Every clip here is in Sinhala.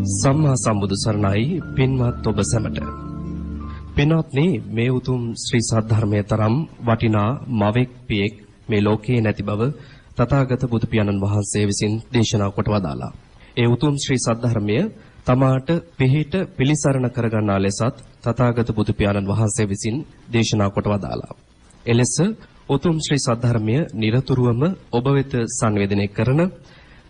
සම්මා සම්බුදු සරණයි පින්වත් ඔබ සැමට. පින්වත්නි, මේ උතුම් ශ්‍රී සද්ධර්මයේ තරම් වටිනා මවෙක් පියෙක් මේ ලෝකේ නැති බව තථාගත බුදු පියාණන් වහන්සේ විසින් දේශනා කොට වදාලා. ඒ උතුම් ශ්‍රී සද්ධර්මය තමාට පිහිට පිලිසරණ කරගන්නා ලෙසත් තථාගත බුදු පියාණන් වහන්සේ විසින් දේශනා කොට වදාලා. එලෙස උතුම් ශ්‍රී සද්ධර්මය නිරතුරුවම ඔබ වෙත සංවේදනය කරන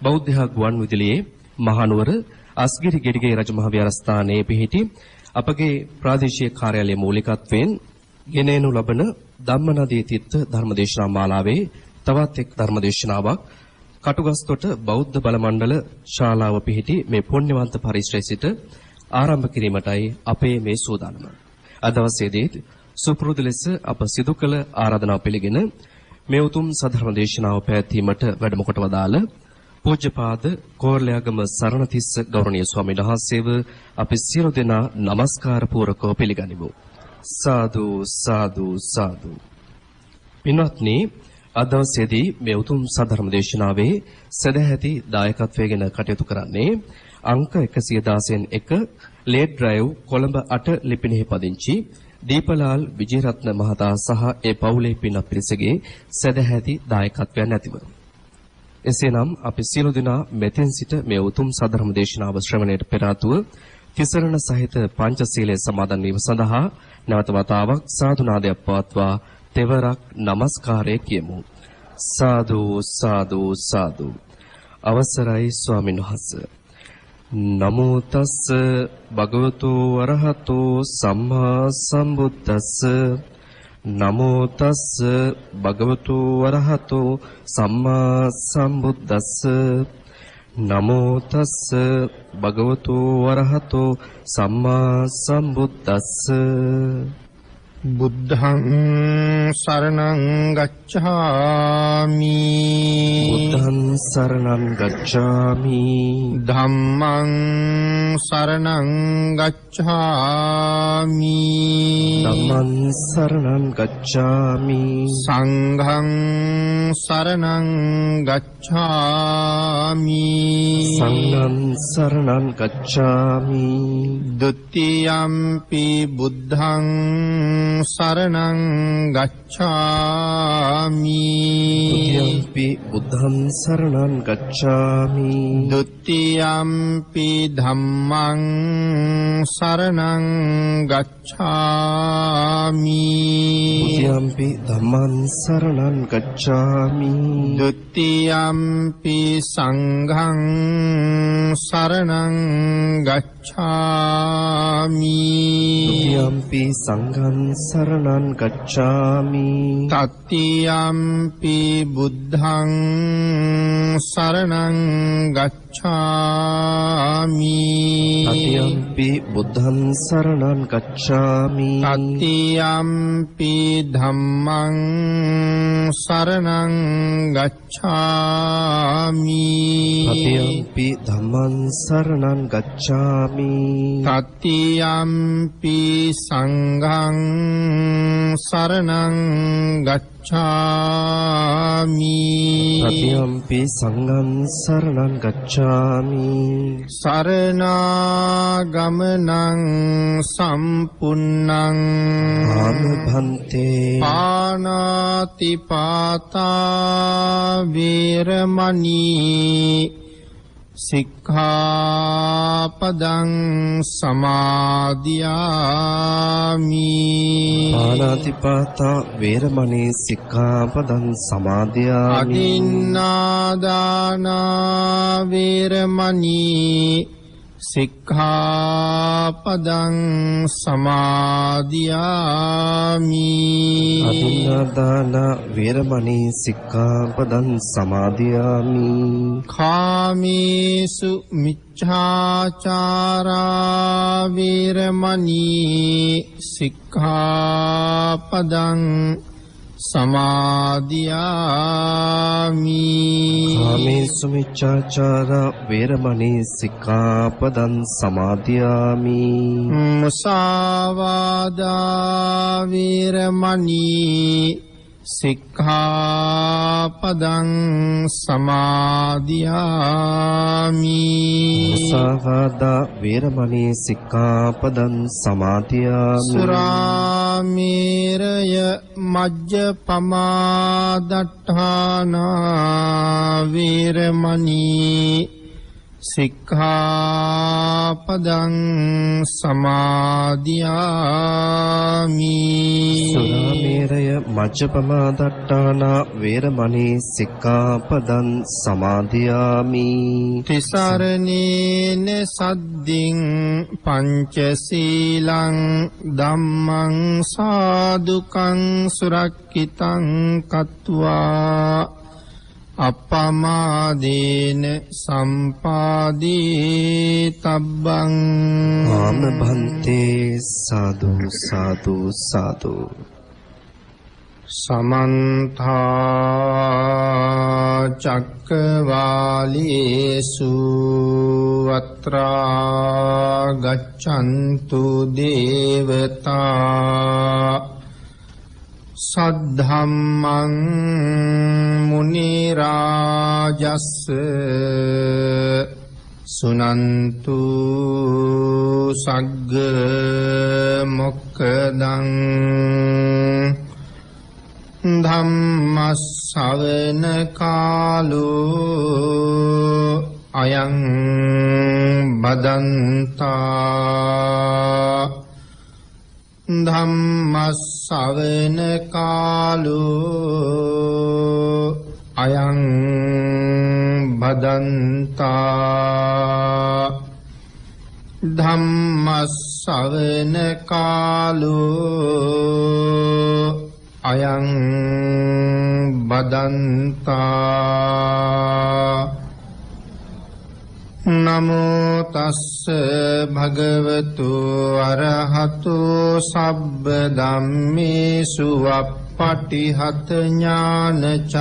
බෞද්ධ ගුවන් විදුලියේ මහනුවර අස්ගිරි ගෙඩිගේ රජමහා විහාරස්ථානයේ පිහිටි අපගේ ප්‍රාදේශීය කාර්යාලයේ මූලිකත්වයෙන් ගෙනෙනු ලබන ධම්මනදී තිත්ත ධර්මදේශනා මාලාවේ තවත් එක් ධර්මදේශනාවක් කටුගස්තොට බෞද්ධ බල මණ්ඩල ශාලාව පිහිටි මේ පුණ්‍යවන්ත පරිශ්‍රයේ සිට ආරම්භ කිරීමටයි අපේ මේ සූදානම. අද දවසේදී සුපුරුදු ලෙස අප සිදු කළ ආරාධනාව පිළිගෙන මේ උතුම් සද්ධර්ම දේශනාව පැවැත්වීමට වැඩම කොට වදාළ පූජ්‍යපාද කෝරළයාගම සරණතිස්ස ගෞරවනීය ස්වාමීන් වහන්සේව අපි සියලු දෙනා নমස්කාර පූර්වකව පිළිගනිමු. සාදු සාදු සාදු. පින්වත්නි, අද දවසේදී මේ උතුම් සද්ධර්ම දේශනාවේ සදැහැති දායකත්වයෙන් කටයුතු කරන්නේ අංක 116න් 1 ලේඩ් ඩ්‍රයිව් කොළඹ 8 ලිපිනෙහි පදිංචි දීපලාල් විජේරත්න මහතා සහ ඒ පවුලේ පින්වත් පිරිසගේ සදැහැති දායකත්වයන් ඇතිව එසේනම් අපි සියලු දෙනා මෙතෙන් සිට මේ උතුම් සද්ධර්ම දේශනාව ශ්‍රවණයට පෙර ආතුව තිසරණ සහිත පංචශීලයේ සමාදන් වීම සඳහා නැවත වතාවක් සාදු නාදයක් පවත්වා තෙවරක් নমස්කාරය කියමු. සාදු සාදු සාදු. අවසරයි ස්වාමීන් වහන්සේ. නමෝ තස්ස භගවතු වරහතෝ සම්මා සම්බුද්දස්ස නමෝ තස්ස භගවතු වරහතෝ සම්මා සම්බුද්දස්ස නමෝ තස්ස භගවතු වරහතෝ සම්මා සම්බුද්දස්ස බුද්ධං සරණං ගච්ඡාමි බුද්ධං සරණං ගච්ඡාමි ධම්මං සරණං ගච්ඡාමි ධම්මං සරණං ගච්ඡාමි සංඝං සරණං ගච්ඡාමි සංඝං සරණං ගච්ඡාමි ဒ ුතියම්පි බුද්ධං සරණං ගච්ඡාමි ဒ ුතියම්පි බුද්ධං සරණං ගච්ඡාමි ဒ ුතියම්පි ධම්මං සරණං ගච්ඡාමි ဒ ුතියම්පි ධම්මං සරණං ගච්ඡාමි ဒ ුතියම්පි සංඝං සරණං ගච්ඡාමි ဒ ුතියම්පි සංඝං සරණං ගච්ඡාමි තත්තියම්පි බුද්ධං සරණං ගච්ඡාමි තතියම්පි බුද්ධං සරණං ගච්ඡාමි තත්තියම්පි ධම්මං සරණං ගච්ඡාමි තතියම්පි ධම්මං සරණං ගච්ඡාමි තත්තියම්පි සංඝං සරණං ගච්ඡාමි තතියම්පි සංඝං සරණං ගච්ඡාමි සරණාගමනං සම්පුන්නං ආමභන්තේ පානාති පාතා වේරමණී සික්ඛාපදං සමාදියාමි පාණාතිපාතා වේරමණී සික්ඛාපදං සමාදියාමි අදින්නාදාන වේරමණී සික්ඛාපදං සමාදියාමි අදින්නාදාන වේරමණී සික්ඛාපදං සමාදියාමි කාමේසු මිච්ඡාචාරා වේරමණී සික්ඛාපදං සමාදියාමි කාමේසු මිච්ඡාචාරා වේරමණී සික්ඛාපදං සමාදියාමි මුසාවාදා වේරමණී සික්ඛාපදං සමාදියාමි මුසාවාදා වේරමණී සික්ඛාපදං සමාදියාමි. සුරාමේරය මජ්ජපමා දට්ඨානා වේරමණී සික්ඛාපදං සමාදියාමි. සුරාමේරය මජ්ජපමා දට්ඨානා වේරමණී සික්ඛාපදං සමාදියාමි. තිසරණේන සද්දින් පංචශීලං ධම්මං සාදුකං සුරක්ඛිතං කତ୍වා අපමාදේන සම්පාදී තබ්බං. ආම භන්තේ සාදු සාදු සාදු. සමන්ත චක්කවාලේසු අත්‍රා ගච්ඡන්තු දේවතා සද්ධම්මං මුනි රාජස්ස සුනන්තු සග්ග මොක්ඛදං ධම්ම ශ්‍රවණ කාලෝ අයං බදන්තා. ධම්ම ශ්‍රවණ කාලෝ අයං බදන්තා. ධම්ම ශ්‍රවණ කාලෝ අයං බදන්තා. නමෝ තස්ස භගවතු අරහතු සබ්බ ධම්මේසු අප්පටිහත ඥානචාරස්ස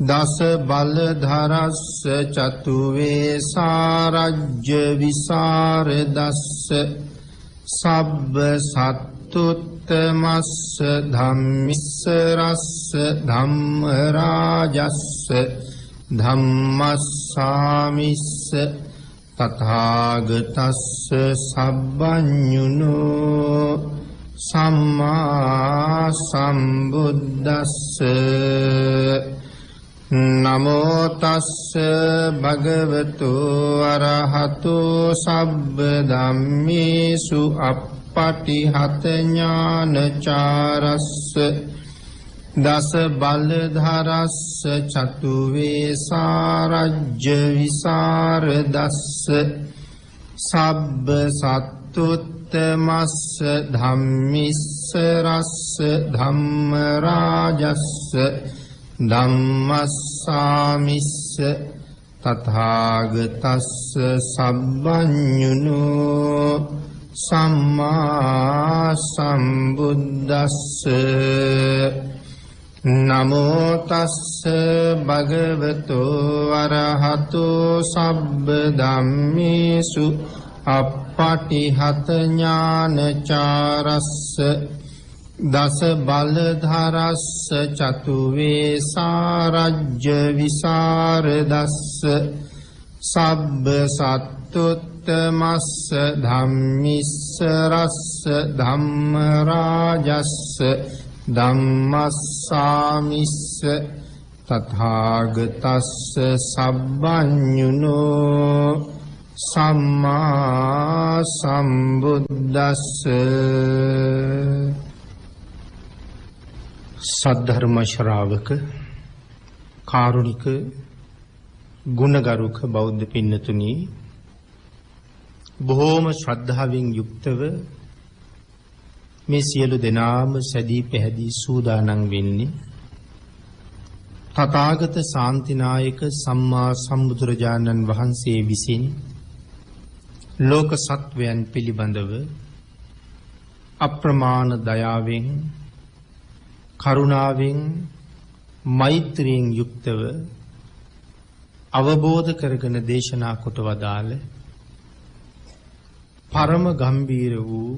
දස බලධරස්ස චතු වේසාරජ්‍ය විසරදස්ස සබ්බ සත්තුත්තමස්ස ධම්මිස්ස රස්ස ධම්ම රාජස්ස ධම්මස්සාමිස්ස තථාගතස්ස සබ්බඤුනෝ සම්මා සම්බුද්දස්ස. නමෝ තස්ස භගවතු අරහතු සබ්බ ධම්මේසු අප්පටිහත ඥානචාරස්ස දස බලධරස්ස චතු වේසාරජ්‍ය විසරදස්ස සබ්බ සත්තුත්තමස්ස ධම්මිස්ස රස්ස ධම්ම රාජස්ස ධම්මස්සාමිස්ස තථාගතස්ස සබ්බඤුනෝ සම්මා සම්බුද්දස්ස. නමෝ තස්ස භගවතු අරහතු සබ්බ ධම්මේසු අප්පටිහත ඥානචාරස්ස දස බලධරස්ස චතු වේසාරජ්‍ය විසරදස්ස සබ්බ සත්තුත්තමස්ස ධම්මිස්ස රස්ස ධම්ම රාජස්ස ධම්මස්සාමිස්ස තථාගතස්ස සබ්බඤුනෝ සම්මා සම්බුද්දස්ස. සද්ධර්ම ශ්‍රාවක කාරුණික ගුණගරුක බෞද්ධ පින්නතුනි, බොහෝම ශ්‍රද්ධාවෙන් යුක්තව මේ සියලු දෙනාම සැදී පැහැදී සූදානම් වෙන්නේ තථාගත ශාන්තිනායක සම්මා සම්බුදුරජාණන් වහන්සේ විසින් ලෝක සත්වයන් පිළිබඳව අප්‍රමාණ දයාවෙන් කරුණාවෙන් මෛත්‍රියෙන් යුක්තව අවබෝධ කරගෙන දේශනා කොට වදාළ පරම ගම්බීර වූ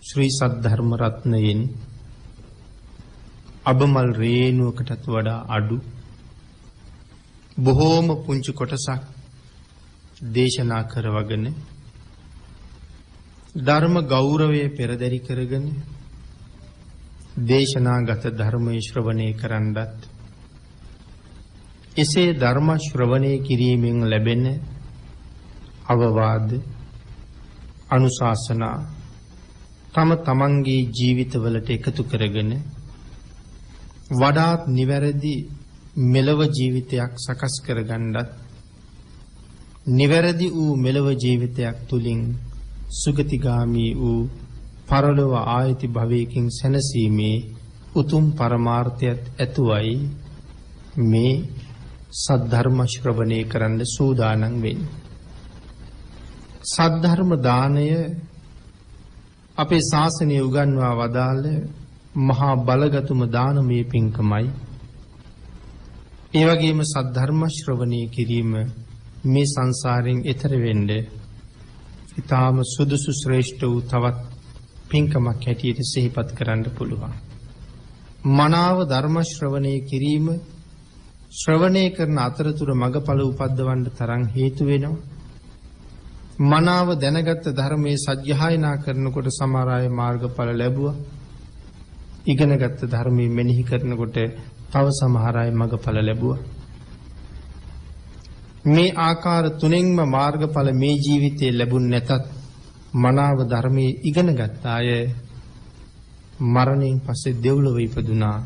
ශ්‍රී සද්ධර්ම රත්නයෙන් අබමල් රේණුවකටත් වඩා අඩු බොහෝම පුංචි කොටසක් දේශනා කරවගෙන ධර්ම ගෞරවය පෙරදරි කරගෙන දේශනාගත ධර්මයේ ශ්‍රවණය කරන්නත් එසේ ධර්ම ශ්‍රවණය කිරීමෙන් ලැබෙන අවවාද අනුශාසනා තම තමන්ගේ ජීවිතවලට එකතු කරගෙන වඩාත් නිවැරදි මෙලව ජීවිතයක් සකස් කරගන්නත් නිවැරදි වූ මෙලව ජීවිතයක් තුලින් සුගතිගාමී වූ පරලොව ආයති භවයකින් සැනසීමේ උතුම් පරමාර්ථයත් ඇතුවයි මේ සද්ධර්ම ශ්‍රවණය කරන්න සූදානම් වෙන්නේ. සද්ධර්ම දානය අපේ ශාසනය උගන්වා වදාළ මහා බලගතුම දානමය පින්කමයි. ඒ වගේම සද්ධර්ම ශ්‍රවණය කිරීම මේ සංසාරයෙන් එතර වෙන්න ඊටාම සුදුසු ශ්‍රේෂ්ඨ වූ තවත් පින්කමක් හැටියට සිහිපත් කරන්න පුළුවන්. මනාව ධර්ම ශ්‍රවණය කිරීම ශ්‍රවණය කරන අතරතුර මගඵල උපද්දවන්න තරම් හේතු වෙනවා. මනාව දැනගත් ධර්මයේ සත්‍යයනා කරනකොට සමහර අය මාර්ගඵල ලැබුවා. ඉගෙනගත් ධර්මයේ මෙනෙහි කරනකොට තව සමහර අය මගඵල ලැබුවා. මේ ආකාර තුනෙන්ම මාර්ගඵල මේ ජීවිතේ ලැබුණ නැතත් මනාව ධර්මයේ ඉගෙනගත් අය මරණයෙන් පස්සේ දෙව්ලොව ඉපදුනා.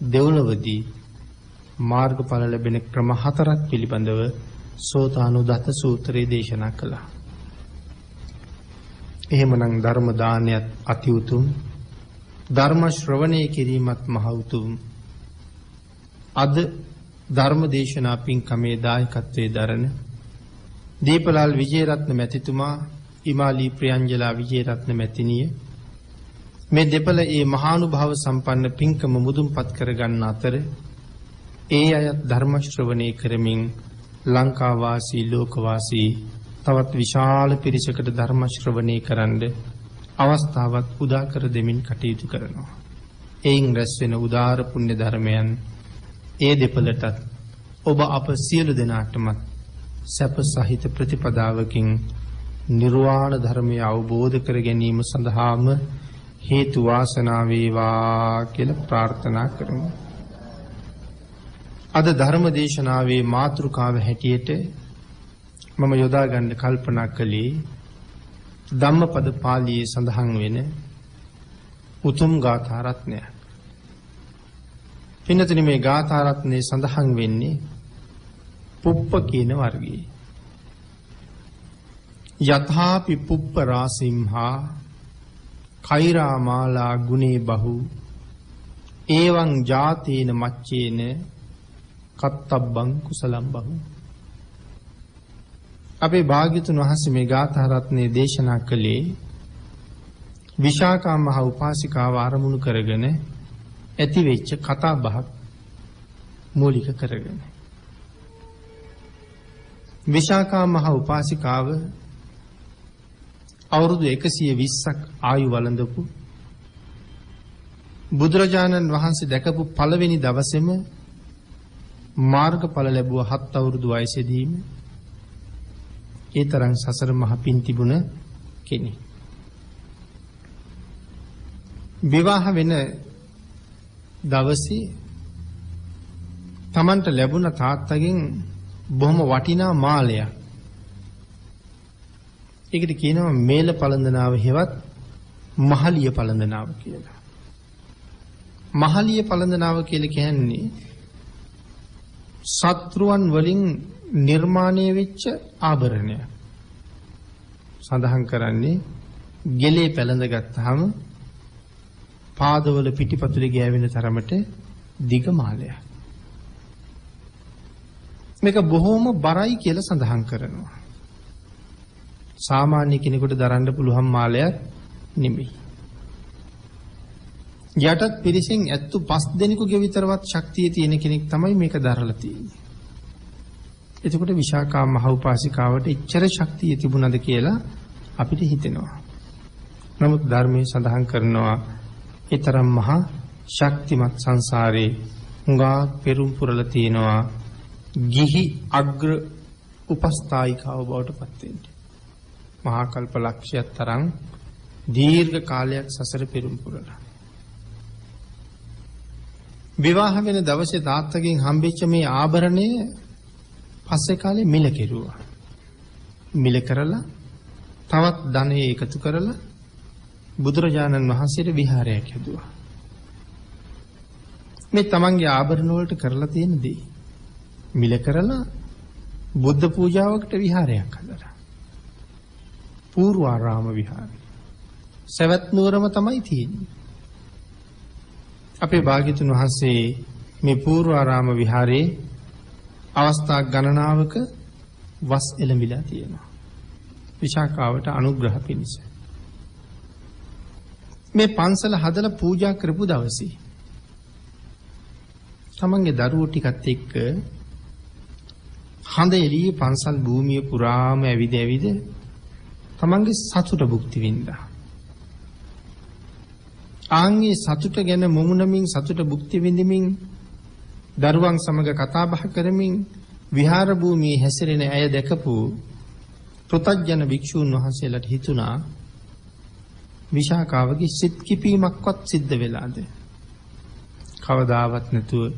දෙව්ලොවදී මාර්ගඵල ලැබෙන ක්‍රම 4ක් පිළිබඳව සෝතානුදත සූත්‍රයේ දේශනා කළා. එහෙමනම් ධර්ම දානයත් අති උතුම්, ධර්ම ශ්‍රවණය කිරීමත් මහ උතුම්. අද ධර්ම දේශනා පින්කමේ දායකත්වයේ දරන දීපලාල් විජේරත්න මැතිතුමා, ඉමාලි ප්‍රියංජලා විජේරත්න මැතිණිය මේ දෙපළ ඒ මහානුභාව සම්පන්න පින්කම මුදුන්පත් කර ගන්න අතර ඒ අයත් ධර්ම ශ්‍රවණය කරමින් ලංකා වාසී ලෝක වාසී තවත් විශාල පිරිසකට ධර්ම ශ්‍රවණය කරන්න අවස්ථාවක් උදා කර දෙමින් කටයුතු කරනවා. එයින් රැස් වෙන උදාර පුණ්‍ය ධර්මයන් ඒ දෙපළටත් ඔබ අප සියලු දෙනාටම සැප සහිත ප්‍රතිපදාවකින් නිර්වාණ ධර්මය අවබෝධ කර ගැනීම සඳහාම හේතු වාසනා වේවා කියලා ප්‍රාර්ථනා කරමු. අද ධර්ම දේශනාවේ මාතෘකාව හැටියට මම යොදා ගන්න කල්පනා කළේ ධම්මපද පාළියේ සඳහන් වෙන උතුම් ගාථා රත්නයක්. පින්නතුනි, මේ ගාථා රත්නේ සඳහන් වෙන්නේ පුප්ප කියන වර්ගයේ. යථාපි පුප්ප රාසිම්හා කෛරා මාලා ගුණේ බහු එවං ජාතේන මච්චේන කත්තබ්බං කුසලම් බහු. අපේ භාග්‍යතුන් වහන්සේ මේ ගාථා රත්නේ දේශනා කළේ විශාකා මහ උපාසිකාව ආරමුණු කරගෙන ඇති වෙච්ච කතා බහක් මූලික කරගෙන. විශාකා මහ උපාසිකාව අවුරුදු 120ක් ආයු වළඳපු බුදුරජාණන් වහන්සේ දැකපු පළවෙනි දවසේම මාර්ගඵල ලැබුව 7 අවුරුදු වයසේදීම ඒ තරම් සසර මහ පින් තිබුණ කෙනෙක්. විවාහ වෙන දවසේ Tamanට ලැබුණ තාත්තගෙන් බොහොම වටිනා මාලයක්. ඒකට කියනවා මේල පළඳනාව හෙවත් මහලිය පළඳනාව කියලා. මහලිය පළඳනාව කියලා කියන්නේ සත්‍රුවන් වලින් නිර්මාණය වෙච්ච ආභරණය. සඳහන් කරන්නේ ගෙලේ පැලඳ ගත්තාම පාදවල පිටිපතුලේ ගෑවෙන තරමට දිග මාලයක්. මේක බොහොම බරයි කියලා සඳහන් කරනවා. සාමාන්‍ය කෙනෙකුට දරන්න පුළුවන් මාලයක් නෙමෙයි. යටත් පිරිසෙන් ඇත්තු 5 දෙනෙකුගේ විතරවත් ශක්තිය තියෙන කෙනෙක් තමයි මේක දරලා තියෙන්නේ. එතකොට විශාකා මහ උපාසිකාවට එච්චර ශක්තිය තිබුණද කියලා අපිට හිතෙනවා. නමුත් ධර්මයේ සඳහන් කරනවා ඊතරම් මහා ශක්තිමත් සංසාරේ හුඟා පෙරම් පුරලා තියෙනවා ගිහි අග්‍ර උපස්ථායිකාව බවට පත් වෙන්න. මහා කල්ප ලක්ෂයක් තරම් දීර්ඝ කාලයක් සසර පෙරම් පුරලා. විවාහ වෙන දවසේ තාත්තගෙන් හම්බෙච්ච මේ ආභරණය පස්සේ කාලේ මිල කෙරුවා. මිල කරලා තවත් ධනෙ එකතු කරලා බුදුරජාණන් වහන්සේට විහාරයක් හැදුවා. මේ තමන්ගේ ආභරණ වලට කරලා තියෙන දේ මිල කරලා බුද්ධ පූජාවකට විහාරයක් හදලා. පූර්වාරාම විහාරය. සවැත් නුවරම තමයි තියෙන්නේ. අපේ භාග්‍යතුන් වහන්සේ මේ පූර්වාරාම විහාරයේ අවස්ථා ගණනාවක වස් එළඹිලා තියෙනවා. විශාකාවට අනුග්‍රහ පිණිස. මේ පන්සල හදලා පූජා කරපු දවසේ තමන්ගේ දරුවෝ ටිකත් එක්ක හඳ එළියේ පන්සල් භූමිය පුරාම ඇවිද තමන්ගේ සතුට භුක්ති විඳා. ආන්ගේ සතුට ගැන මුමුණමින් සතුට භුක්ති විඳිමින් දරුවන් සමග කතා බහ කරමින් විහාර භූමියේ හැසිරෙන අය දැකපු පෘථග්ජන භික්ෂූන් වහන්සේලාට හිතුණා විශාකාවගේ සිත් කිපීමක්වත් සිද්ධ වෙලාද? කවදාවත් නැතුව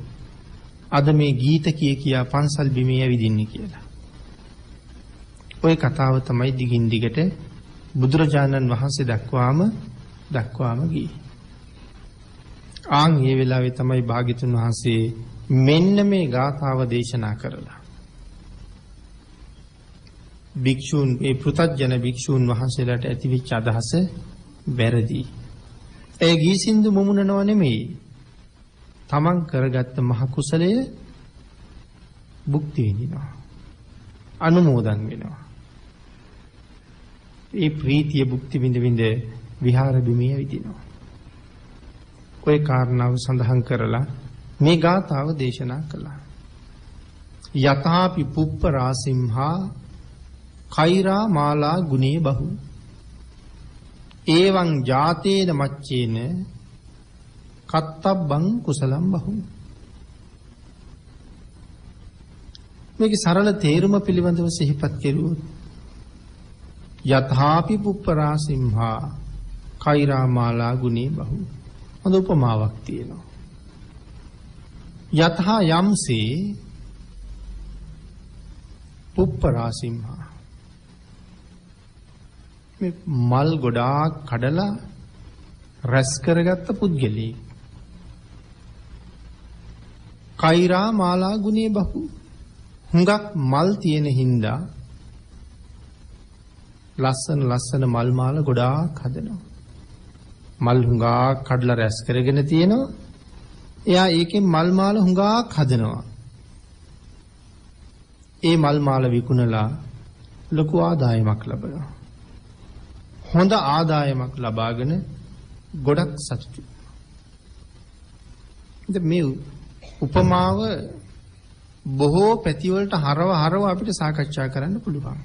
අද මේ ගීත කියා පන්සල් බිමේ ඇවිදින්නේ කියලා. ওই කතාව තමයි දිගින් දිගට බුදුරජාණන් වහන්සේ දක්වාම ගියේ. ආන් මේ වෙලාවේ තමයි භාග්‍යතුන් වහන්සේ මෙන්න මේ ගාථාව දේශනා කරලා භික්ෂූන් මේ පෘථග්ජන භික්ෂූන් වහන්සේලාට ඇතිවෙච්ච අදහස වැරදි. ඒ ගී සින්දු මුමුණනව නෙමෙයි. තමන් කරගත්ත මහ කුසලය භුක්ති විඳිනවා. අනුමෝදන් වෙනවා. ඒ ප්‍රීතිය භුක්ති විඳ විහාර බිමේ ඇවිදිනවා. ඔය කාරණාව සඳහන් කරලා මේ ගාථාව දේශනා කළා. යතාපි පුප්ප රාසිම්හා කෛරා මාලා ගුණේ බහු එවං ජාතේන මච්චේන කත්තබ්බං කුසලම් බහු. මේකේ සරල තේරුම පිළිබඳව සිහිපත් කෙරුවොත් යතාපි පුප්ප රාසිම්හා කෛරා මාලා ගුණේ බහු හොඳ උපමාවක් තියෙනවා. යතහා යම්සේ පුප්ප රාසිම්හා මේ මල් ගොඩාක් කඩලා රැස් කරගත්ත පුද්ගලෙක්. කෛරා මාලා ගුණේ බහු හුඟක් මල් තියෙන හින්දා ලස්සන මල් මාල ගොඩාක් හදනවා. මල් හුඟක් කඩලා රැස් කරගෙන තියෙනවා. එයා ඒකෙන් මල් මාල හුඟක් හදනවා. ඒ මල් මාල විකුණලා ලොකු ආදායමක් ලබනවා. හොඳ ආදායමක් ලබාගෙන ගොඩක් සතුටුයි. ඉතින් මේ උපමාව බොහෝ පැතිවලට හරව අපිට සාකච්ඡා කරන්න පුළුවන්.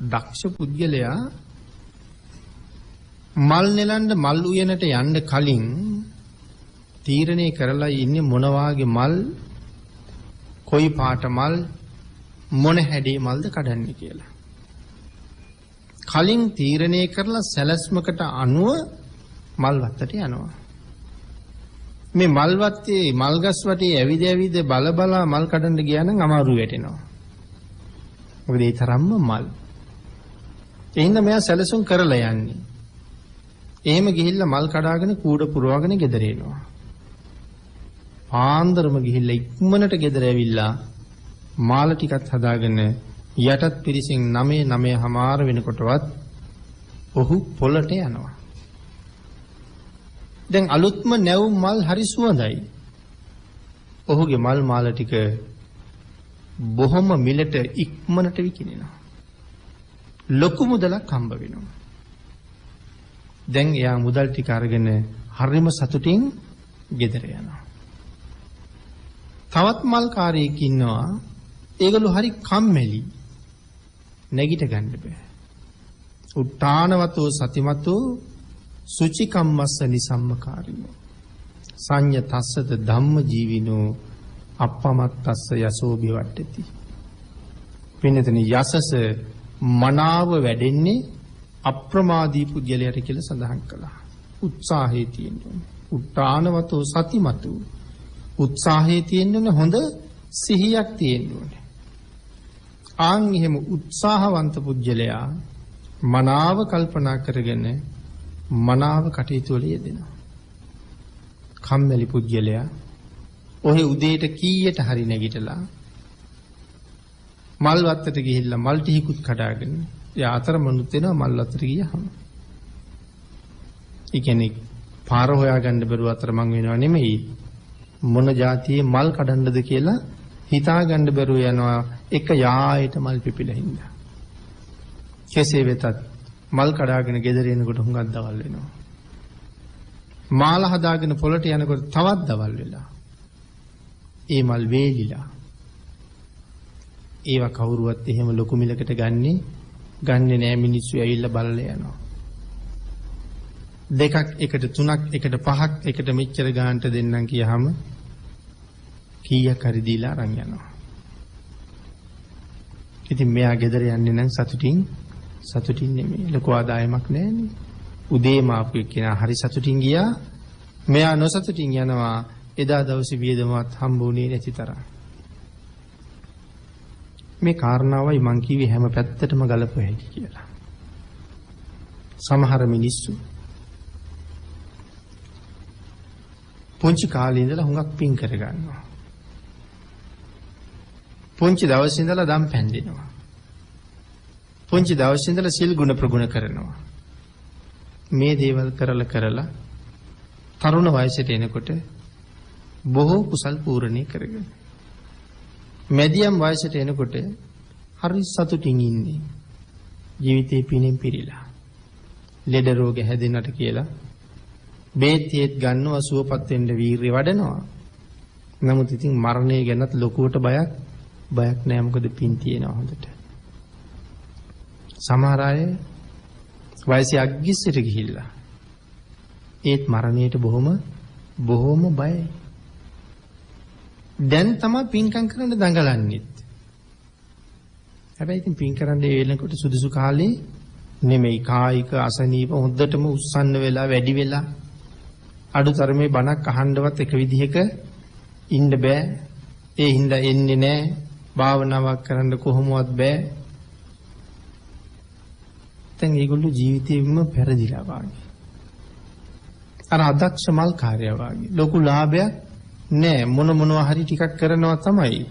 දක්ෂ පුද්ගලයා මල් නෙලන්න මල් උයනට යන්න කලින් තීරණය කරලා ඉන්නේ මොන වාගේ මල්, කොයි පාට මල්, මොන හැඩේ මල්ද කඩන්නේ කියලා. කලින් තීරණය කරලා සැලැස්මකට අනුව මල් වත්තට යනවා. මේ මල් වත්තේ මල් ගස් වටේ ඇවිද බල මල් කඩන්න ගියා නම් අමාරු වෙටෙනවා. මොකද ඒ තරම්ම මල්. එහෙනම් මෙයා සැලසුම් කරලා යන්නේ. එහෙම ගිහිල්ලා මල් කඩාගෙන කූඩ පුරවගෙන ගෙදර එනවා. පාන්දරම ගිහිල්ලා ඉක්මනට ගෙදර ඇවිල්ලා මාල ටිකක් හදාගෙන යටත් පිරිසින් 9:09 වෙනකොටවත් ඔහු පොළට යනවා. දැන් අලුත්ම නැවුම් මල් හරි සුවඳයි. ඔහුගේ මල් මාල ටික බොහොම මිලට ඉක්මනට විකිනෙනවා. ලොකු මුදලක් හම්බ වෙනවා. දැන් එයා මුදල් ටික අරගෙන හරිම සතුටින් ගෙදර යනවා. තවත් මල්කාරයෙක් ඉන්නවා. ඒගොල්ලෝ හරි කම්මැලි. නැගිට ගන්න බෑ. උට්ටානවතෝ සතිමතෝ සුචිකම්මස්ස නිසම්මකාරිනෝ සංඤ තස්සද ධම්ම ජීවිනෝ අපමත්තස්ස යසෝ බිවට්ටති. පින්නතනි යසස මනාව වැඩෙන්නේ අප්‍රමාදී පුද්ගලයාට කියලා සඳහන් කළා. උත්සාහයේ තියෙනවා. උට්ටානවතෝ සතිමතෝ උත්සාහයේ තියෙන්නේ හොඳ සිහියක් තියෙන්නේ. ආන් එහෙම උත්සාහවන්ත පුද්ගලයා මනාව කල්පනා කරගෙන මනාව කටයුතු වල යෙදෙනවා. කම්මැලි පුද්ගලයා ඔහෙ උදේට කීයට හරි නැගිටලා මල් වත්තට ගිහිල්ලා මල් ටිකකුත් කඩාගෙන යා අතරමනුත් වෙනවා මල් වත්තට ගියාම. ඒ කියන්නේ පාර හොයාගන්න බැරුව අතරමං වෙනව නෙමෙයි මොන જાතියේ මල් කඩන්නද කියලා හිතාගන්න බැරුව යනවා එක යායට මල් පිපිලා හින්දා. කෙසේ වෙතත් මල් කඩාගෙන ගෙදර එනකොට හුඟක් දවල් වෙනවා. මාල හදාගෙන පොළට යනකොට තවත් දවල් වෙලා. ඒ මල් වේලිලා. ඒවා කවුරුවත් එහෙම ලොකු මිලකට ගන්නෙ නෑ මිනිස්සු ඇවිල්ලා බලලා යනවා. දෙකක් එකට තුනක් එකට පහක් එකට මෙච්චර ගානට දෙන්නම් කියහම කීයක් හරි දීලා අරන් යනවා. ඉතින් මෙයා ගෙදර යන්නේ නම් සතුටින් නෙමෙයි. ලොකු ආදායමක් නැහැනේ. උදේම ආපු එක්කෙනා හරි සතුටින් ගියා. මෙයා නොසතුටින් යනවා. එදා දවසේ වියදමවත් හම්බුනේ නැති තරම්. මේ කාරණාවයි මං කිව්වේ හැම පැත්තටම ගලප හැකි කියලා. සමහර මිනිස්සු පුංචි කාලේ ඉඳලා හුඟක් පින් කරගන්නවා. පුංචි දවසේ ඉඳලා දම් පැන්දෙනවා. පුංචි දවසේ ඉඳලා සිල් ගුණ ප්‍රගුණ කරනවා. මේ දේවල් කරලා තරුණ වයසට එනකොට බොහෝ කුසල් පූර්ණේ කරගෙන මැදියම් වයසට එනකොට හරි සතුටින් ඉන්නේ. ජීවිතේ පිනෙන් පිරීලා. ලෙඩ රෝග හැදෙන්නට කියලා බේත් ගන්නවා සුවපත් වෙන්න වීරිය වඩනවා. නමුත් ඉතින් මරණය ගැනත් ලොකුවට බයක් නෑ මොකද පින් තියෙනවා හොඳට. සමහර අය වයසේ අග්ගිස්සට ගිහිල්ලා ඒත් මරණයට බොහොම බයයි. දැන් තමයි පින්කම් කරන්න දඟලන්නේත්. හැබැයි ඉතින් පින් කරන්න වෙලනකොට සුදුසු කාලේ නෙමෙයි. කායික අසනීප හොද්දටම උස්සන්න වෙලා වැඩි වෙලා අඩුතරමේ බණක් අහන්නවත් එක විදිහක ඉන්න බෑ. ඒ හින්දා එන්නේ නෑ. භාවනාවක් කරන්න කොහොමවත් බෑ. දැන් ඒගොල්ලෝ ජීවිතේෙම පෙරදිලා වාගේ. අර අදක්ෂ මල් කාර්යය වාගේ. ලොකු ලාභයක් නෑ. මොනවා හරි ටිකක් කරනවා තමයි.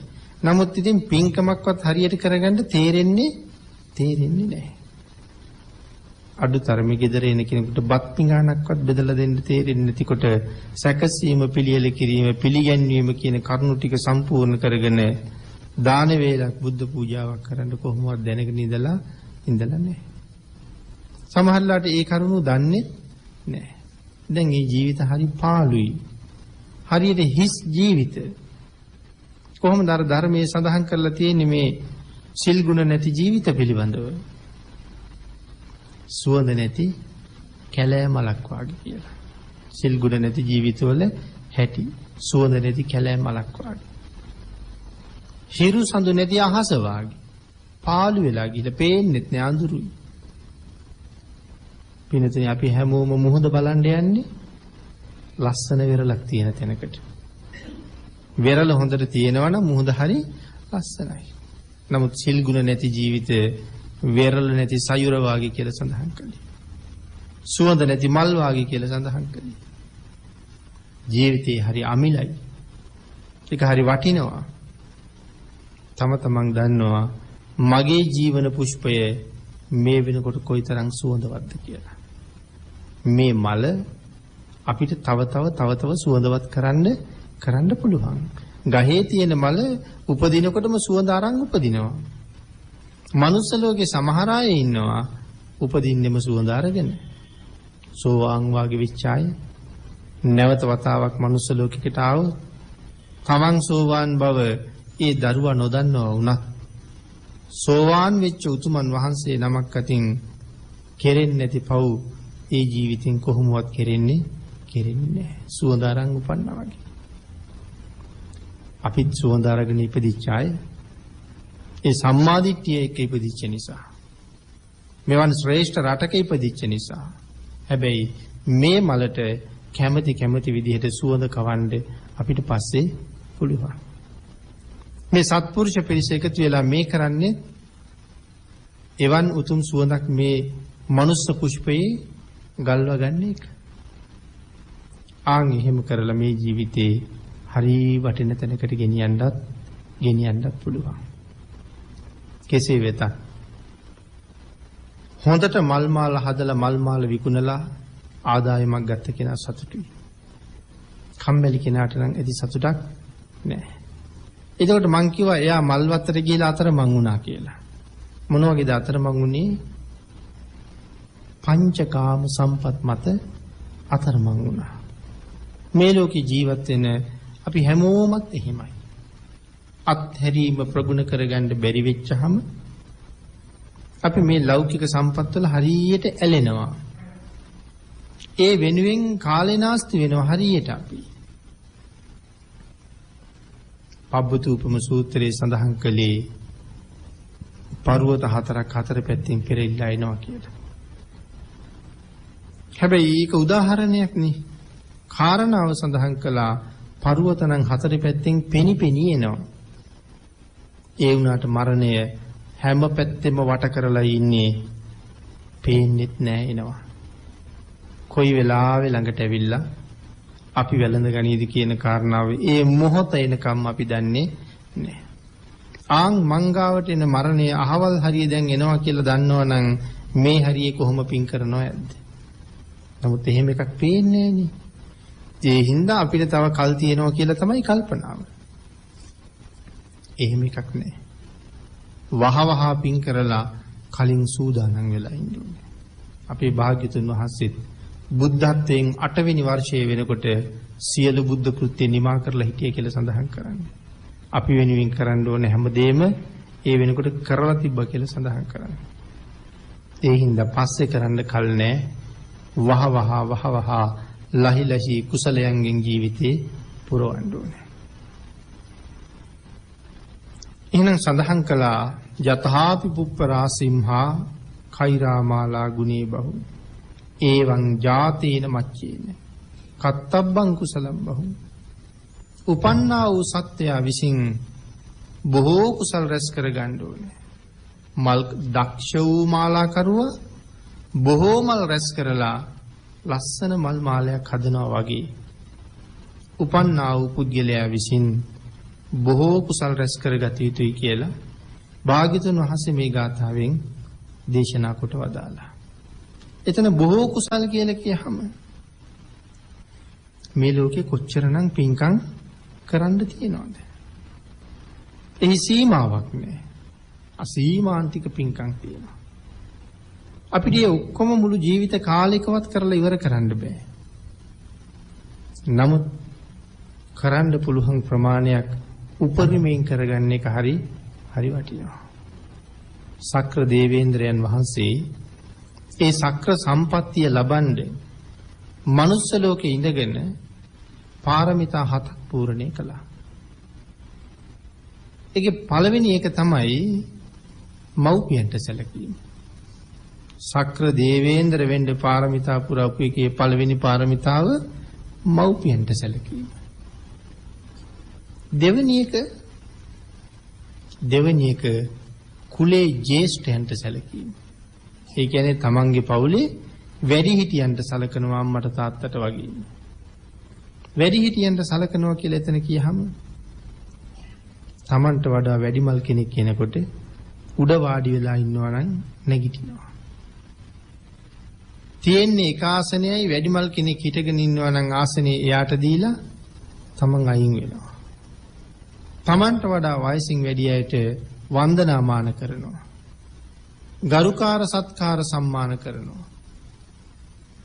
නමුත් ඉතින් පින්කමක්වත් හරියට කරගන්න තේරෙන්නේ නෑ. අඩුතරමේ ගෙදර එන කෙනෙකුට බත් පිඟානක්වත් බෙදලා දෙන්න තේරෙන්නේ නැතිකොට සැකසීම පිළියෙල කිරීම පිළිගැන්වීම කියන කරුණු ටික සම්පූර්ණ කරගෙන දාන වේලක් බුද්ධ පූජාවක් කරන්න කොහොමවත් දැනගෙන ඉඳලා නැහැ. සමහරලාට ඒ කරුණු දන්නේ නැහැ. දැන් මේ ජීවිත හරි පාළුයි. හරියට හිස් ජීවිත. කොහොමද අර ධර්මයේ සඳහන් කරලා තියෙන්නේ මේ සිල් ගුණ නැති ජීවිත පිළිබඳව? සුවඳ නැති කැලෑ මලක් වාගේ කියලා. සිල් ගුණ නැති ජීවිතවල හැටි සුවඳ නැති කැලෑ මලක් වාගේ. හිරු සඳු නැති අහස වාගේ. පාළු වෙලා ගිහලා පේන්නෙත් නෑ අඳුරුයි. පිනතේ අපි හැමෝම මුහුද බලන්න යන්නේ ලස්සන වෙරළක් තියෙන තැනකට. වෙරළ හොඳට තියෙනවා නම් මුහුද හරි ලස්සනයි. නමුත් සිල් ගුණ නැති ජීවිතේ වෙරළ නැති සයුර වාගේ කියලා සඳහන් කළේ. සුවඳ නැති මල් වාගේ කියලා සඳහන් කළේ. ජීවිතේ හරි අමිලයි. ඒක හරි වටිනවා. තම තමන් දන්නවා මගේ ජීවන පුෂ්පය මේ වෙනකොට කොයිතරම් සුවඳවත්ද කියලා. මේ මල අපිට තව සුවඳවත් කරන්න පුළුවන්. ගහේ තියෙන මල උපදිනකොටම සුවඳ අරන් උපදිනවා. මනුස්ස ලෝකේ සමහර අය ඉන්නවා උපදින්නෙම සුවඳ අරගෙන. සෝවාන් වාගේ වෙච්ච අය නැවත වතාවක් මනුස්ස ලෝකෙකට ආවොත් තමන් සෝවාන් බව ඒ දරුවා නොදන්නවා වුණත් සෝවාන් වෙච්ච උතුමන් වහන්සේ නමක් අතින් කෙරෙන්නේ නැති පව් ඒ ජීවිතෙන් කොහොමවත් කෙරෙන්නේ නැහැ. සුවඳ අරන් උපන්නා වගේ. අපිත් සුවඳ අරගෙන ඉපදිච්ච අය ඒ සම්මාදිට්ඨිය එක්ක ඉපදිච්ච නිසා මෙවන් ශ්‍රේෂ්ඨ රටක ඉපදිච්ච නිසා හැබැයි මේ මලට කැමති විදිහට සුවඳ කවන්න අපිට පස්සේ පුළුවන්. මේ සත්පුරුෂ පිරිස එකතු වෙලා මේ කරන්නේ එවන් උතුම් සුවඳක් මේ මනුස්ස පුෂ්පයේ ගල්වා ගන්න එක. ආන් එහෙම කරලා මේ ජීවිතේ හරි වටින තැනකට ගෙනියන්නත් පුළුවන්. කෙසේ වෙතත් හොඳට මල් මාල හදලා මල් මාල විකුණලා ආදායමක් ගත්ත කෙනා සතුටුයි. කම්මැලි කෙනාට නම් ඇති සතුටක් නැහැ. එතකොට මං කිව්වා එයා මල් වත්තට ගිහලා අතරමං වුණා කියලා. මොන වගේද අතරමං වුණේ? පංචකාම සම්පත් මත අතරමං වුණා. මේ ලෝකේ ජීවත් වෙන අපි හැමෝමත් එහෙමයි. අත්හැරීම ප්‍රගුණ කරගන්න බැරි වෙච්චහම අපි මේ ලෞකික සම්පත් වල හරියට ඇලෙනවා. ඒ වෙනුවෙන් කාලේ නාස්ති වෙනවා හරියට අපි. පබ්බතූපම සූත්‍රයේ සඳහන් කළේ පර්වත හතර පැත්තෙන් පෙරෙල්ලා එනවා කියලා. හැබැයි ඒක උදාහරණයක් නේ. කාරණාව සඳහන් කළා පර්වත නම් හතර පැත්තෙන් පෙනි එනවා. ඒ වුණාට මරණය හැම පැත්තෙම වට කරලා ඉන්නේ පේන්නෙත් නෑ එනවා. කොයි වෙලාවෙ ළඟට ඇවිල්ලා අපි වැළඳ ගනීද කියන කාරණාව ඒ මොහොත එනකම් අපි දන්නේ නෑ. ආන් මංගාවට එන මරණය අහවල් හරිය දැන් එනවා කියලා දන්නවනම් මේ හරිය කොහොම පින් කරනව ඇද්ද? නමුත් එහෙම එකක් පේන්නේ නෑනේ. ඒ හින්දා අපිට තව කල් තියෙනවා කියලා තමයි කල්පනාව. එහෙම එකක් නෑ. වහවහ පින් කරලා කලින් සූදානම් වෙලා ඉන්න ඕනේ. අපේ භාග්‍යතුන් වහන්සේත් බුද්ධත්වයෙන් 8 වෙනි වර්ෂයේ වෙනකොට සියලු බුද්ධ කෘත්‍ය නිමා කරලා හිටිය කියලා සඳහන් කරන්නේ. අපි වෙනුවෙන් කරන්න ඕනේ හැමදේම ඒ වෙනකොට කරලා තිබ්බා කියලා සඳහන් කරන්නේ. ඒ හින්දා පස්සේ කරන්න කල් නෑ. වහවහ ලහිලහි කුසලයන්ගෙන් ජීවිතේ පුරවන්න ඕනේ. එහෙනම් සඳහන් කළා යතහාපි පුප්පරාසිම්හා කෛරාමාලා ගුණේ බහු ඒවං ජාතේන මච්චේන කත්තබ්බං කුසලම් බහු උපන්නා වූ සත්‍යය විසින් බොහෝ කුසල් රැස් කර ගන්න ඕනේ. මල් දක්ෂ වූ මාලා කරුවා බොහෝ මල් රැස් කරලා ලස්සන මල් මාලයක් හදනවා වගේ උපන්නා වූ පුද්ගලයා විසින් බොහෝ කුසල් රැස් කරගත යුතුයි කියලා භාග්‍යතුන් වහන්සේ මේ ගාථාවෙන් දේශනා කොට වදාලා. එතන බොහෝ කුසල් කියලා කියහම මේ ලෝකේ කොච්චරනම් පින්කම් කරන්න තියෙනවද? එහි සීමාවක් නෑ. අසීමාන්තික පින්කම් තියෙනවා. අපිට ඒ ඔක්කොම මුළු ජීවිත කාලයකවත් කරලා ඉවර කරන්න බෑ. නමුත් කරන්න පුළුවන් ප්‍රමාණයක් උපරිමයෙන් කරගන්න එක හරි වටිනවා. සක්‍ර දේවේන්ද්‍රයන් වහන්සේ ඒ සක්‍ර සම්පත්තිය ලබන්නේ මනුස්ස ලෝකේ ඉඳගෙන පාරමිතා 7ක් පූර්ණේ කළා. ඒකේ පළවෙනි එක තමයි මව්පියන්ට සැලකීම. සක්‍ර දේවේන්ද්‍ර වෙන්න පාරමිතා පුරවපු එකේ පළවෙනි පාරමිතාව මව්පියන්ට සැලකීම. දෙවෙනි එක කුලේ ජේෂ්ඨයන්ට සැලකීම. ඒ කියන්නේ තමන්ගේ පවුලේ වැඩිහිටියන්ට සලකනවා අම්මට තාත්තට වගේ. වැඩිහිටියන්ට සලකනවා කියලා එතන කියහම තමන්ට වඩා වැඩිමල් කෙනෙක් කෙනෙකුට උඩ වාඩි වෙලා ඉන්නවා නම් නැගිටිනවා. තියෙන්නේ එක ආසනයයි වැඩිමල් කෙනෙක් හිටගෙන ඉන්නවා නම් ආසනේ එයාට දීලා තමන් අයින් වෙනවා. තමන්ට වඩා වයසින් වැඩි අයට වන්දනාමාන කරනවා. ගරුකාර සත්කාර සම්මාන කරනවා.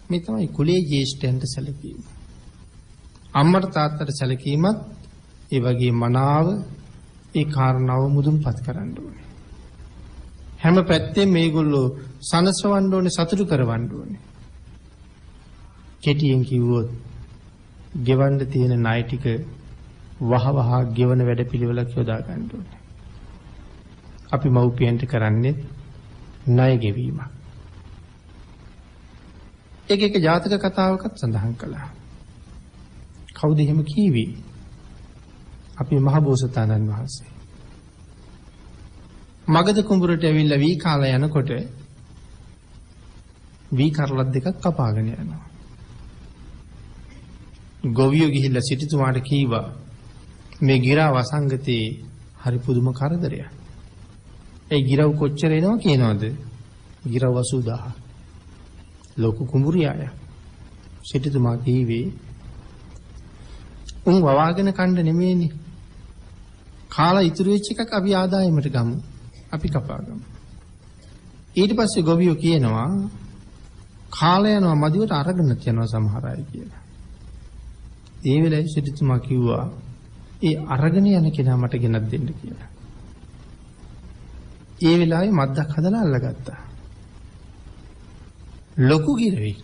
මේ තමයි කුලේ ජේෂ්ඨයන්ට සැලකීම. අම්මට තාත්තට සැලකීමත් ඒ වගේ මනාව ඒ කාරණාව මුදුන්පත් කරන්න ඕනේ. හැම පැත්තෙම මේගොල්ලෝ සනසවන්න ඕනේ, සතුටු කරවන්න ඕනේ. කෙටියෙන් කිව්වොත් ගෙවන්න තියෙන ණය ටික වහවහ ගෙවන වැඩපිළිවෙලක් යොදා ගන්න ඕනේ. අපි මව්පියන්ට කරන්නේ ණය ගෙවීම. එක ජාතක කතාවකත් සඳහන් කළා. කවුද එහෙම කීවේ? අපේ මහබෝසතාණන් වහන්සේ. මගධ කුඹුරට ඇවිල්ලා වී කාලා යනකොට වී කරලක් දෙකක් කපාගෙන යනවා. ගොවියෝ ගිහිල්ලා සිටුතුමාට කීවා මේ ගිරා වසංගතේ හරි පුදුම කරදරයක්. ඒ ගිරව් කොච්චර එනවා කියනවද? ගිරව් 80000. ලොකු කුඹුරියාය. සිටුතුමා කීවේ උන් වවාගෙන කන්න නෙමෙයිනේ. කාලා ඉතුරු වෙච්ච එකක් අපි ආදායමට ගමු. අපි කපා ගමු. ඊට පස්සේ ගොවියෝ කියනවා කාලා යනවා මදිවට අරගෙන යනවා සමහර අය කියලා. ඒ වෙලාවේ සිටුතුමා කිව්වා ඒ අරගෙන යන කෙනා මට ගෙනත් දෙන්න කියලා. ඒ වෙලාවේ මද්දක් හදලා අල්ලගත්තා. ලොකු ගිරවෙක්.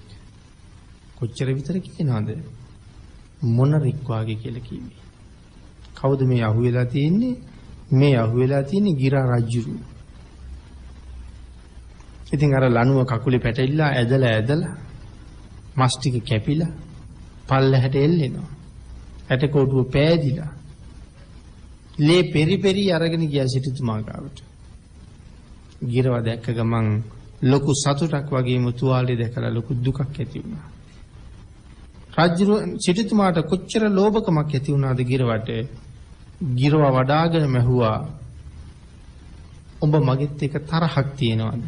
කොච්චර විතර කියනවද? මොනරික් වාගේ කියලා කිව්වේ. කවුද මේ අහුවෙලා තියෙන්නේ? මේ අහුවෙලා තියෙන්නේ ගිරා රජුරු. ඉතින් අර ලණුව කකුලේ පැටලිලා ඇදලා මස් ටික කැපිලා පල්ලෙහාට එල්ලෙනවා. ඇටකොටුව පෑදිලා. ලේ පෙරි අරගෙන ගියා සිටුතුමා ගාවට. ගිරව දැක්ක ගමන් ලොකු සතුටක් වගේම තුවාලේ දැකලා ලොකු දුකක් ඇති වුණා. රජු සිටුතුමාට කොච්චර ලෝභකමක් ඇති වුණාද ගිරවට? ගිරව වඩාගෙන මැහුවා. ඔබ මගෙත් එක තරහක් තියනවද?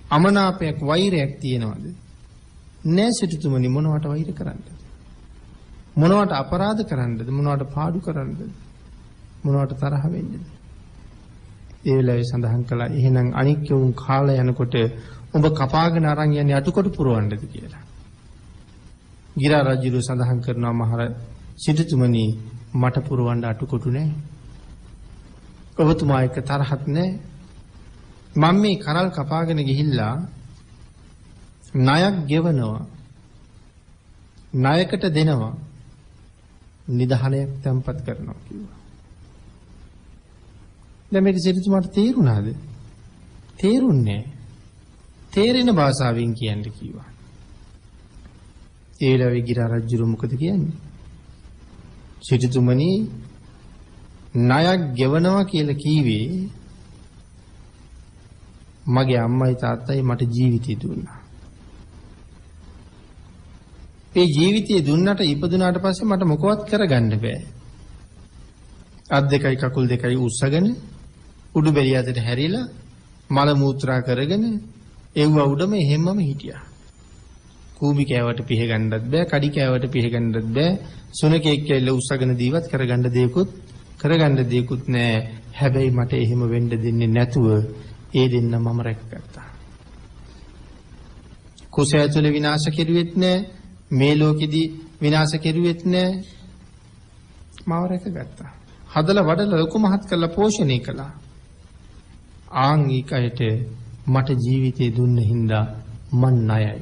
අමනාපයක් වෛරයක් තියනවද? නෑ සිටුතුමනි, මොනවට වෛර කරන්නද? මොනවට අපරාධ කරන්නද? මොනවට පාඩු කරන්නද? මොනවට තරහ වෙන්නද? ඒ වෙලාවේ සඳහන් කළා එහෙනම් අනික් යෝන් කාලා යනකොට ඔබ කපාගෙන අරන් යන්නේ අටුකොටු පුරවන්නද කියලා. ගිරා රජු සඳහන් කරනවා මහර සිටුතුමනි මට පුරවන්න අටුකොටු නෑ. ඔබතුමා එක්ක තරහක් නෑ. මම මේ කරල් කපාගෙන ගිහිල්ලා ණයක් ගෙවනවා. ණයකට දෙනවා. නිදහනයක් තැන්පත් කරනවා කිව්වා. දැන් මේක සිටුතුමාට තේරුණාද? තේරුන්නේ නෑ. තේරෙන භාෂාවෙන් කියන්න කිව්වා. ඒ වෙලාවේ ගිරා රජු මොකද කියන්නේ? සිටුතුමනි ණයක් ගෙවනවා කියලා කීවේ මගේ අම්මයි තාත්තයි මට ජීවිතය දුන්නා. ඒ ජීවිතය දුන්නට ඉපදුනාට පස්සේ මට මොකවත් කරගන්න බෑ. අත් දෙකයි කකුල් දෙකයි උස්සගෙන උඩු බෙලිය අතට හැරිලා මල මූත්‍රා කරගෙන එව්ව උඩම එහෙම්මම හිටියා. කූඹි කෑවට පිහ ගන්නත් බෑ, කඩි කෑවට පිහ ගන්නත් බෑ. සුනකෙක් කියලා උස්සගෙන දීවත් කරගන්න දෙයක්වත් නෑ. හැබැයි මට එහෙම වෙන්න දෙන්නේ නැතුව ඒ දෙන්න මම රැකගත්තා. කුස ඇතුලේ විනාශ කෙරුවෙත් නෑ, මේ ලෝකෙදි විනාශ කෙරුවෙත් නෑ. මම රැකගත්තා. හදලා වඩලා ලොකු මහත් කරලා පෝෂණය කළා. ආන් ඊකයට මට ජීවිතේ දුන්න හින්දා මන් ණයයි.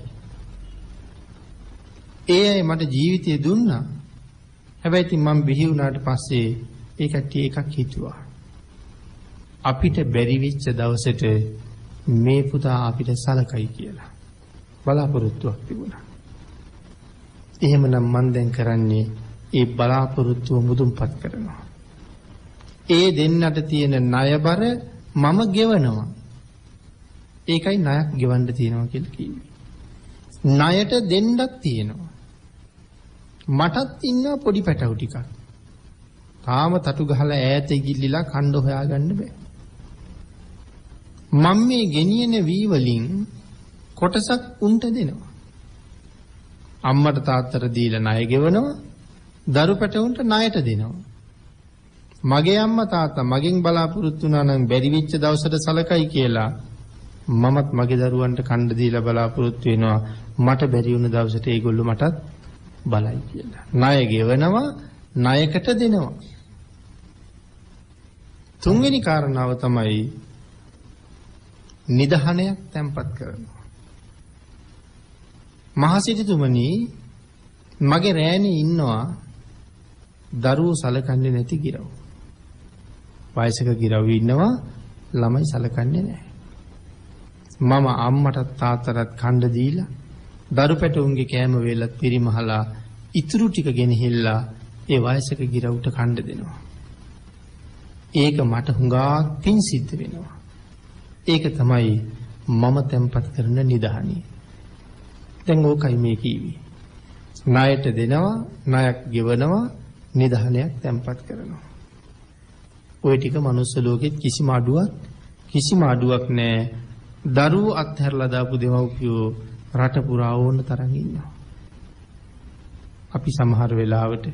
ඒ අය මට ජීවිතය දුන්නා. හැබැයි ඉතින් මම බිහි වුණාට පස්සේ ඒ කට්ටිය එකක් හිතුවා. අපිට බැරි වෙච්ච දවසට මේ පුතා අපිට සලකයි කියලා බලාපොරොත්තුවක් තිබුණා. එහෙමනම් මම දැන් කරන්නේ ඒ බලාපොරොත්තුව මුදුන්පත් කරනවා. ඒ දෙන්නට තියෙන ණයබර මම ගෙවනවා. ඒකයි ණයක් ගෙවන්න තියෙනවා කියලා කිව්වේ. ණයට දෙන්නක් තියෙනවා. මටත් ඉන්නවා පොඩි පැටවු ටිකක්. තාම තටු ගහලා ඈත ඉගිල්ලිලා කණ්ඩ හොයාගන්න බෑ. මම මේ ගෙනියන වී වලින් කොටසක් උන්ට දෙනවා. අම්මට තාත්තට දීලා ණය ගෙවනවා. දරු පැටවුන්ට ණයට දෙනවා. මගේ අම්මා තාත්තා මගෙන් බලාපොරොත්තු වුණා නම් බැරි වෙච්ච දවසට සලකයි කියලා මමත් මගේ දරුවන්ට කණ්ඩ දීලා බලාපොරොත්තු වෙනවා. මට බැරි වුණ දවසට ඒගොල්ලෝ මටත් බලයි කියලා. ණය ගෙවනවා, ණයකට දෙනවා. තුන්වෙනි කාරණාව තමයි නිදහනයක් තැන්පත් කරනවා. මහසිරිතුමනි මගේ රෑනේ ඉන්නවා දරුවෝ සලකන්නේ නැති ගිරව්. වයසක ගිරව් ඉන්නවා ළමයි සලකන්නේ නැහැ. මම අම්මටත් තාත්තටත් කණ්ඩ දීලා දරු පැටවුන්ගේ කෑම වේලත් පිරිමහලා ඉතුරු ටික ගෙනහිල්ලා ඒ වයසක ගිරව්ට කණ්ඩ දෙනවා. ඒක මට හුඟා පිං සිද්ධ වෙනවා. ඒක තමයි මම තැන්පත් කරන නිදහනේ. දැන් ඕකයි මේ කීවේ. ණයට දෙනවා, ණයක් ගෙවනවා, නිදහනයක් තැන්පත් කරනවා. ওই ටික මනුස්ස ලෝකෙත් කිසිම අඩුවක් නැහැ. දරුවෝ අත්හැරලා දාපු දෙමව්පියෝ රට පුරා ඕන තරම් ඉන්නවා. අපි සමහර වෙලාවට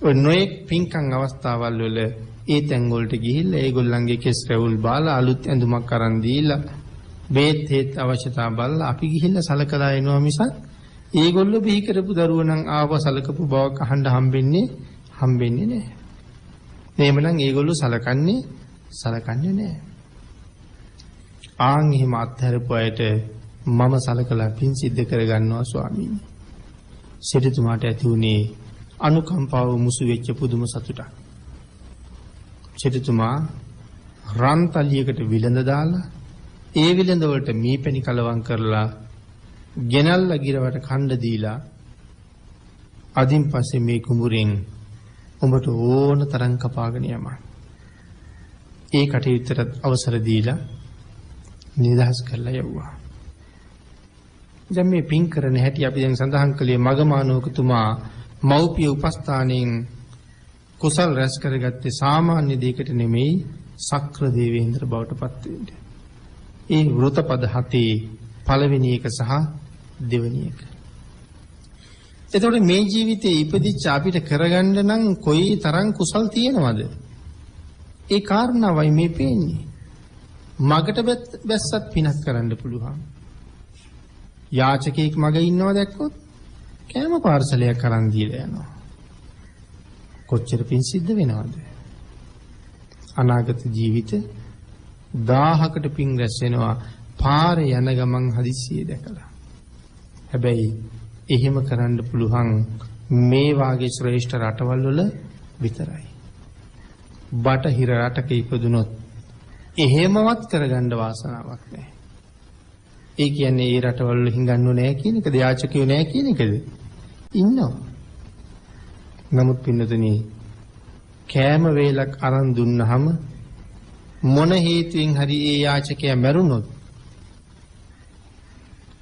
ඔය නොයෙක් පින්කම් අවස්ථාවල් වල ඒ තැන් වලට ගිහිල්ලා ඒගොල්ලන්ගේ කෙස් රැවුල් බාලා අලුත් ඇඳුමක් අරන් දීලා බේත් හේත් අවශ්‍යතා බලලා අපි ගිහිල්ලා සලකලා එනවා මිසක් ඒගොල්ලෝ බිහි කරපු දරුවෝ නම් ආව සලකපු බවක් අහන්න හම්බෙන්නේ නැහැ. එහෙමනම් ඒගොල්ලෝ සලකන්නේ නැහැ. ආන් එහෙම අත්හැරපු අයට මම සලකලා පින් සිද්ධ කරගන්නවා ස්වාමීනි. සිටුතුමාට ඇති වුණේ අනුකම්පාව මුසු වෙච්ච පුදුම සතුටක්. සිටුතුමා රන්තලියකට විලඳ දාලා ඒ විලඳ වලට මීපැණි කලවම් කරලා ගෙනල්ලා ගිරවට කණ්ඩ දීලා අදින් පස්සේ මේ කුඹුරෙන් උඹට ඕන තරම් කපාගෙන යමන්. ඒ කටයුත්තට අවසර දීලා නිදහස් කරලා යවුවා. දැන් මේ පින් කරන හැටි අපි දැන් සඳහන් කළේ මගමානෝකතුමා මෞපිය උපස්ථානයෙන් කුසල් රැස් කරගත්තේ සාමාන්‍ය දෙයකට නෙමෙයි සක්‍ර දේවේන්ද්‍ර බවට පත් වෙන්න. ඒ වෘතපද 7 පළවෙනි එක සහ දෙවෙනි එක. එතකොට මේ ජීවිතේ ඉපදිච්ච අපිට කරගන්න නම් කොයි තරම් කුසල් තියෙනවද? ඒ කාරණාවයි මේ පේන්නේ. මගට බැස්සත් පිනක් කරන්න පුළුවන්. යාචකෙක් මග ඉන්නවා දැක්කොත් කෑම පාර්සලයක් අරන් දීලා යනවා. කොච්චර පින් සිද්ධ වෙනවද? අනාගත ජීවිත 1000කට පින් රැස් වෙනවා පාරේ යන ගමන් හදිස්සියේ දැකලා. හැබැයි එහෙම කරන්න පුළුවන් මේ වාගේ ශ්‍රේෂ්ඨ රටවල් වල විතරයි. බටහිර රටක ඉපදුනොත් එහෙමවත් කරගන්න වාසනාවක් නැහැ. ඒ කියන්නේ ඒ රටවල් වල හිඟන්නෝ නැහැ කියන එකද? යාචකයෝ නැහැ කියන එකද? ඉන්නවා. නමුත් පින්නතුනි කෑම වේලක් අරන් දුන්නහම මොන හේතුවෙන් හරි ඒ යාචකයා මැරුණොත්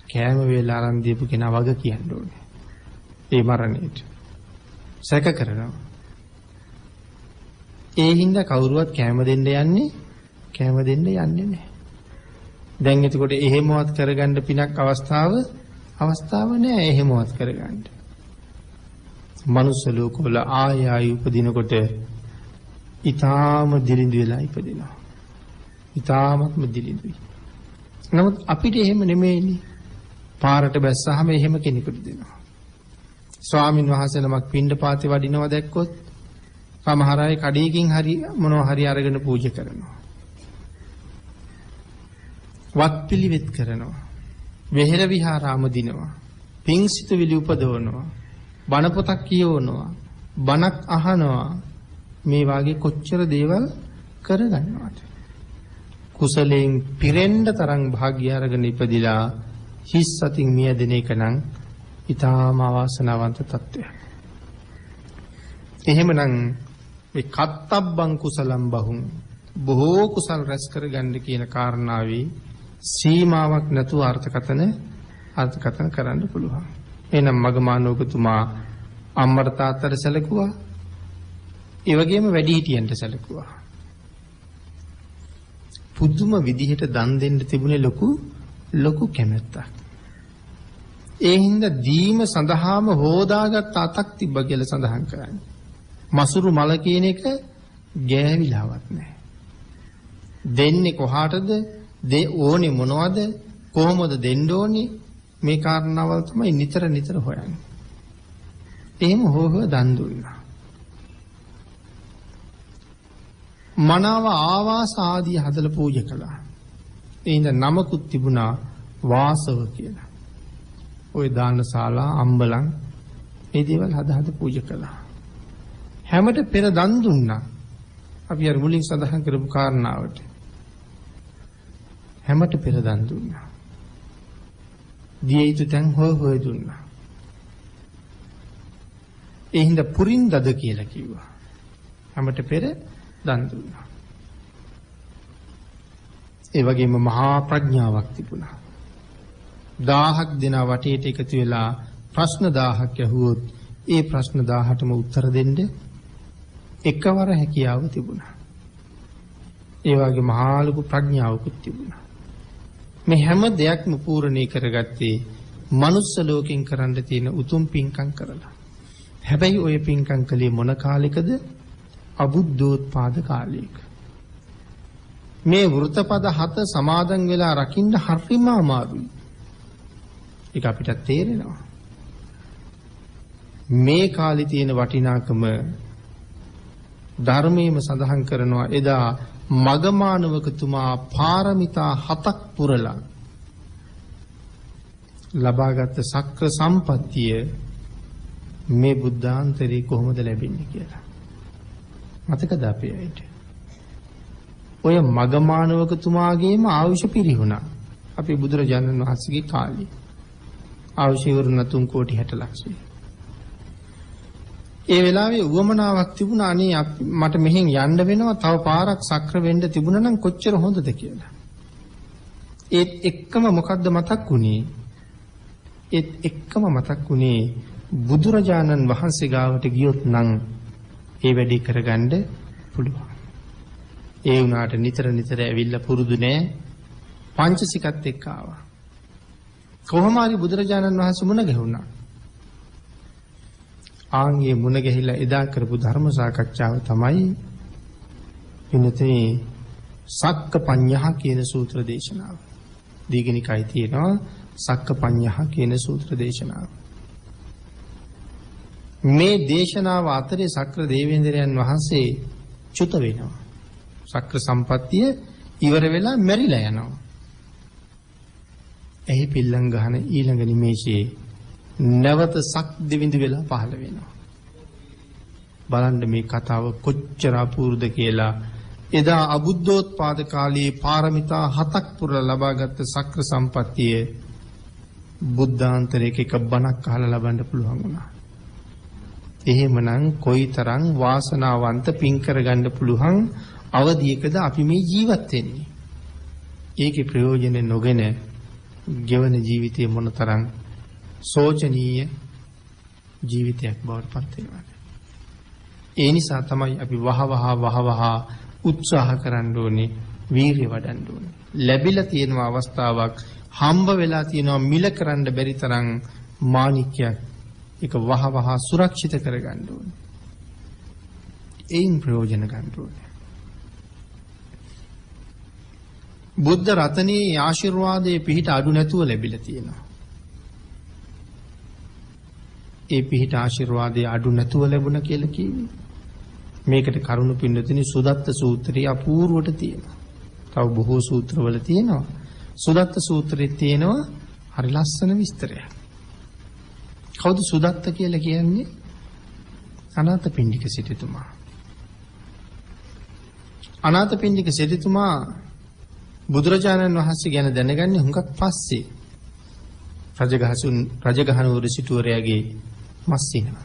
කෑම වේල අරන් දීපු කෙනා වග කියන්න ඕනේ. ඒ මරණයට සැක කරනවා. ඒ හින්දා කවුරුවත් කෑම දෙන්න යන්නේ නැහැ. දැන් එතකොට එහෙමවත් කරගන්න පිනක් අවස්ථාව නෑ එහෙමවත් කරගන්න. මනුස්ස ලෝකවල ආය උපදිනකොට ඊටාම දිලිඳු වෙලා ඉපදිනවා. ඊටාමත්ම දිලිඳුයි. නමුත් අපිට එහෙම නෙමෙයිනේ. පාරට බැස්සහම එහෙම කෙනෙකුට දෙනවා. ස්වාමින් වහන්සේ නමක් පිණ්ඩපාතේ වඩිනවා දැක්කොත් සමහර අය කඩේකින් හරි මොනවා හරි අරගෙන පූජා කරනවා. වත් පිළිවෙත් කරනවා. වෙහෙර විහාරාම දිනවා. පිංසිතුවිලි උපදවනවා. බණ පොතක් කියවනවා. බණක් අහනවා. මේ වාගේ කොච්චර දේවල් කරගන්නවද? කුසලයෙන් පිරෙන්න තරම් භාග්‍ය අරගෙන ඉපදිලා හිස් සතින් මියදෙන එක නම් ඊටාම අවාසනාවන්ත තත්ත්වයක්. එහෙමනම් මේ කත්තබ්බං කුසලම් බහුම් බොහෝ කුසල් රැස් කරගන්න කියන කාරණාවේ සීමාවක් නැතුව අර්ථකථන කරන්න පුළුවන්. එහෙනම් මගමානෝකතුමා අම්මට තාත්තට සැලකුවා. ඒ වගේම වැඩිහිටියන්ට සැලකුවා. පුදුම විදිහට දන් දෙන්න තිබුණේ ලොකු කැමැත්තක්. ඒ හින්දා දීම සඳහාම හොදාගත් අතක් තිබ්බ කියලා සඳහන් කරන්නේ. මසුරු මල කියන එක ගෑවිලාවක් නැහැ. දෙන්නේ කොහාටද? ඕනේ මොනවද? කොහොමද දෙන්න ඕනේ? මේ කාරණාවල් තමයි නිතර හොයන්නේ. එහෙම හොහ දන් දුන්නා. මනාව ආවාස ආදී හදලා පූජා කළා. ඒ නමකුත් තිබුණා වාසව කියලා. ওই දානශාලා අම්බලන් මේ දේවල් හද පූජා කළා. හැමත පෙර දන් දුන්නා. අපි අර මුලින් සඳහන් කරපු කාරණාවට. හැමත පෙර දන් දුන්නා. දිය යුතු තැන් හොය දුන්නා. ඒ හින්දා පුරින්දද කියලා කිව්වා. හැමත පෙර දන් දුන්නා. ඒ වගේම මහා ප්‍රඥාවක් තිබුණා. 1000ක් දෙනා වටේට එකතු වෙලා ප්‍රශ්න 1000ක් ඇහුවොත් ඒ ප්‍රශ්න 1000ටම උත්තර දෙන්න එකවර හැකියාව තිබුණා. ඒ වගේ මහා ලොකු ප්‍රඥාවකුත් තිබුණා. මේ හැම දෙයක්ම පූර්ණේ කරගත්තේ මනුස්ස ලෝකෙන් කරන්න තියෙන උතුම් පින්කම් කරලා. හැබැයි ওই පින්කම් කලේ මොන කාලෙකද? අබුද්ධෝත්පාද කාලයක. මේ වෘතපද 7 සමාදන් වෙලා රකින්න හරිම අමාරුයි. ඒක අපිට තේරෙනවා. මේ කාලේ තියෙන වටිනාකම ධර්මයේම සඳහන් කරනවා. එදා මගමානවකතුමා පාරමිතා 7ක් පුරලා ලබාගත් සක්‍ර සම්පත්තිය මේ බුද්ධාන්තරේ කොහොමද ලැබෙන්නේ කියලා. මතකද අපේ අයිට? ඔය මගමානවකතුමාගේම ආයුෂ පිරිහුණා. අපේ බුදුරජාණන් වහන්සේගේ කාලේ. ආයුෂ ඉවරුණ 3 කෝටි 60 ලක්ෂයි. ඒ වෙලාවේ උවමනාවක් තිබුණා අනේ මට මෙහෙන් යන්න වෙනවා තව පාරක් සක්‍ර වෙන්න තිබුණා නම් කොච්චර හොඳද කියලා. ඒත් එක්කම මොකද්ද මතක් වුණේ? ඒත් එක්කම මතක් වුණේ බුදුරජාණන් වහන්සේ ගාවට ගියොත් නම් ඒ වැඩේ කරගන්න පුළුවන්. ඒ වුණාට නිතර ඇවිල්ලා පුරුදු නෑ. පංචසිකත් එක්ක ආවා. කොහොම හරි බුදුරජාණන් වහන්සේ මුණ ගැහුණා. ආන්ගේ මුණ ගැහිලා එදා කරපු ධර්ම සාකච්ඡාව තමයි ඉන්නතේ සක්කපඤ්ඤහ කියන සූත්‍ර දේශනාව. දීඝනිකායේ තියෙනවා සක්කපඤ්ඤහ කියන සූත්‍ර දේශනාව. මේ දේශනාව අතරේ සක්‍ර දේවේන්ද්‍රයන් වහන්සේ චුත වෙනවා. සක්‍ර සම්පත්තිය ඉවර වෙලා මැරිලා යනවා. එහි පිල්ලම් ගහන ඊළඟ නිමේෂයේ නැවත සක් දෙවිඳ වෙලා පහළ වෙනවා. බලන්න මේ කතාව කොච්චර අපූර්වද කියලා. එදා අබුද්ධෝත්පාද කාලයේ පාරමිතා 7ක් පුරලා ලබාගත් සක්‍ර සම්පත්තිය බුද්ධාන්තරයක එක බණක් අහලා ලබන්න පුළුවන් වුණා. එහෙමනම් කොයිතරම් වාසනාවන්ත පින් කරගන්න පුළුවන් අවධියකද අපි මේ ජීවත් වෙන්නේ. ඒකේ ප්‍රයෝජන නොගෙන ගෙවන ජීවිතය මොනතරම් සෝචනීය ජීවිතයක් බවට පත් වෙනවද? ඒ නිසා තමයි අපි වහවහ උත්සාහ කරන්න ඕනේ, වීරිය වඩන්න ඕනේ. ලැබිලා තියෙන අවස්ථාවක් හම්බ වෙලා තියෙනවා මිල කරන්න බැරි තරම් මාණික්‍යයක්. ඒක වහවහ සුරක්ෂිත කරගන්න ඕනේ. ඒන් ප්‍රයෝජන ගන්න ඕනේ. බුද්ධ රතනේ ආශිර්වාදයේ පිහිට අඩු නැතුව ලැබිලා තියෙනවා. ඒ පිහිට ආශිර්වාදයේ අඩු නැතුව ලැබුණා කියලා කිව්වේ. මේකට කරුණු පින්නතුනි සුදත්ත සූත්‍රය අපූර්වට තියෙනවා. තව බොහෝ සූත්‍රවල තියෙනවා. සුදත්ත සූත්‍රයේ තියෙනවා හරි ලස්සන විස්තරයක්. කවුද සුදත්ත කියලා කියන්නේ? අනාථපිණ්ඩික සිටුතුමා. අනාථපිණ්ඩික සිටුතුමා බුදුරජාණන් වහන්සේ ගැන දැනගන්නේ හුඟක් පස්සේ. රජගහනුවර සිටුවරයාගේ මස්සිනා.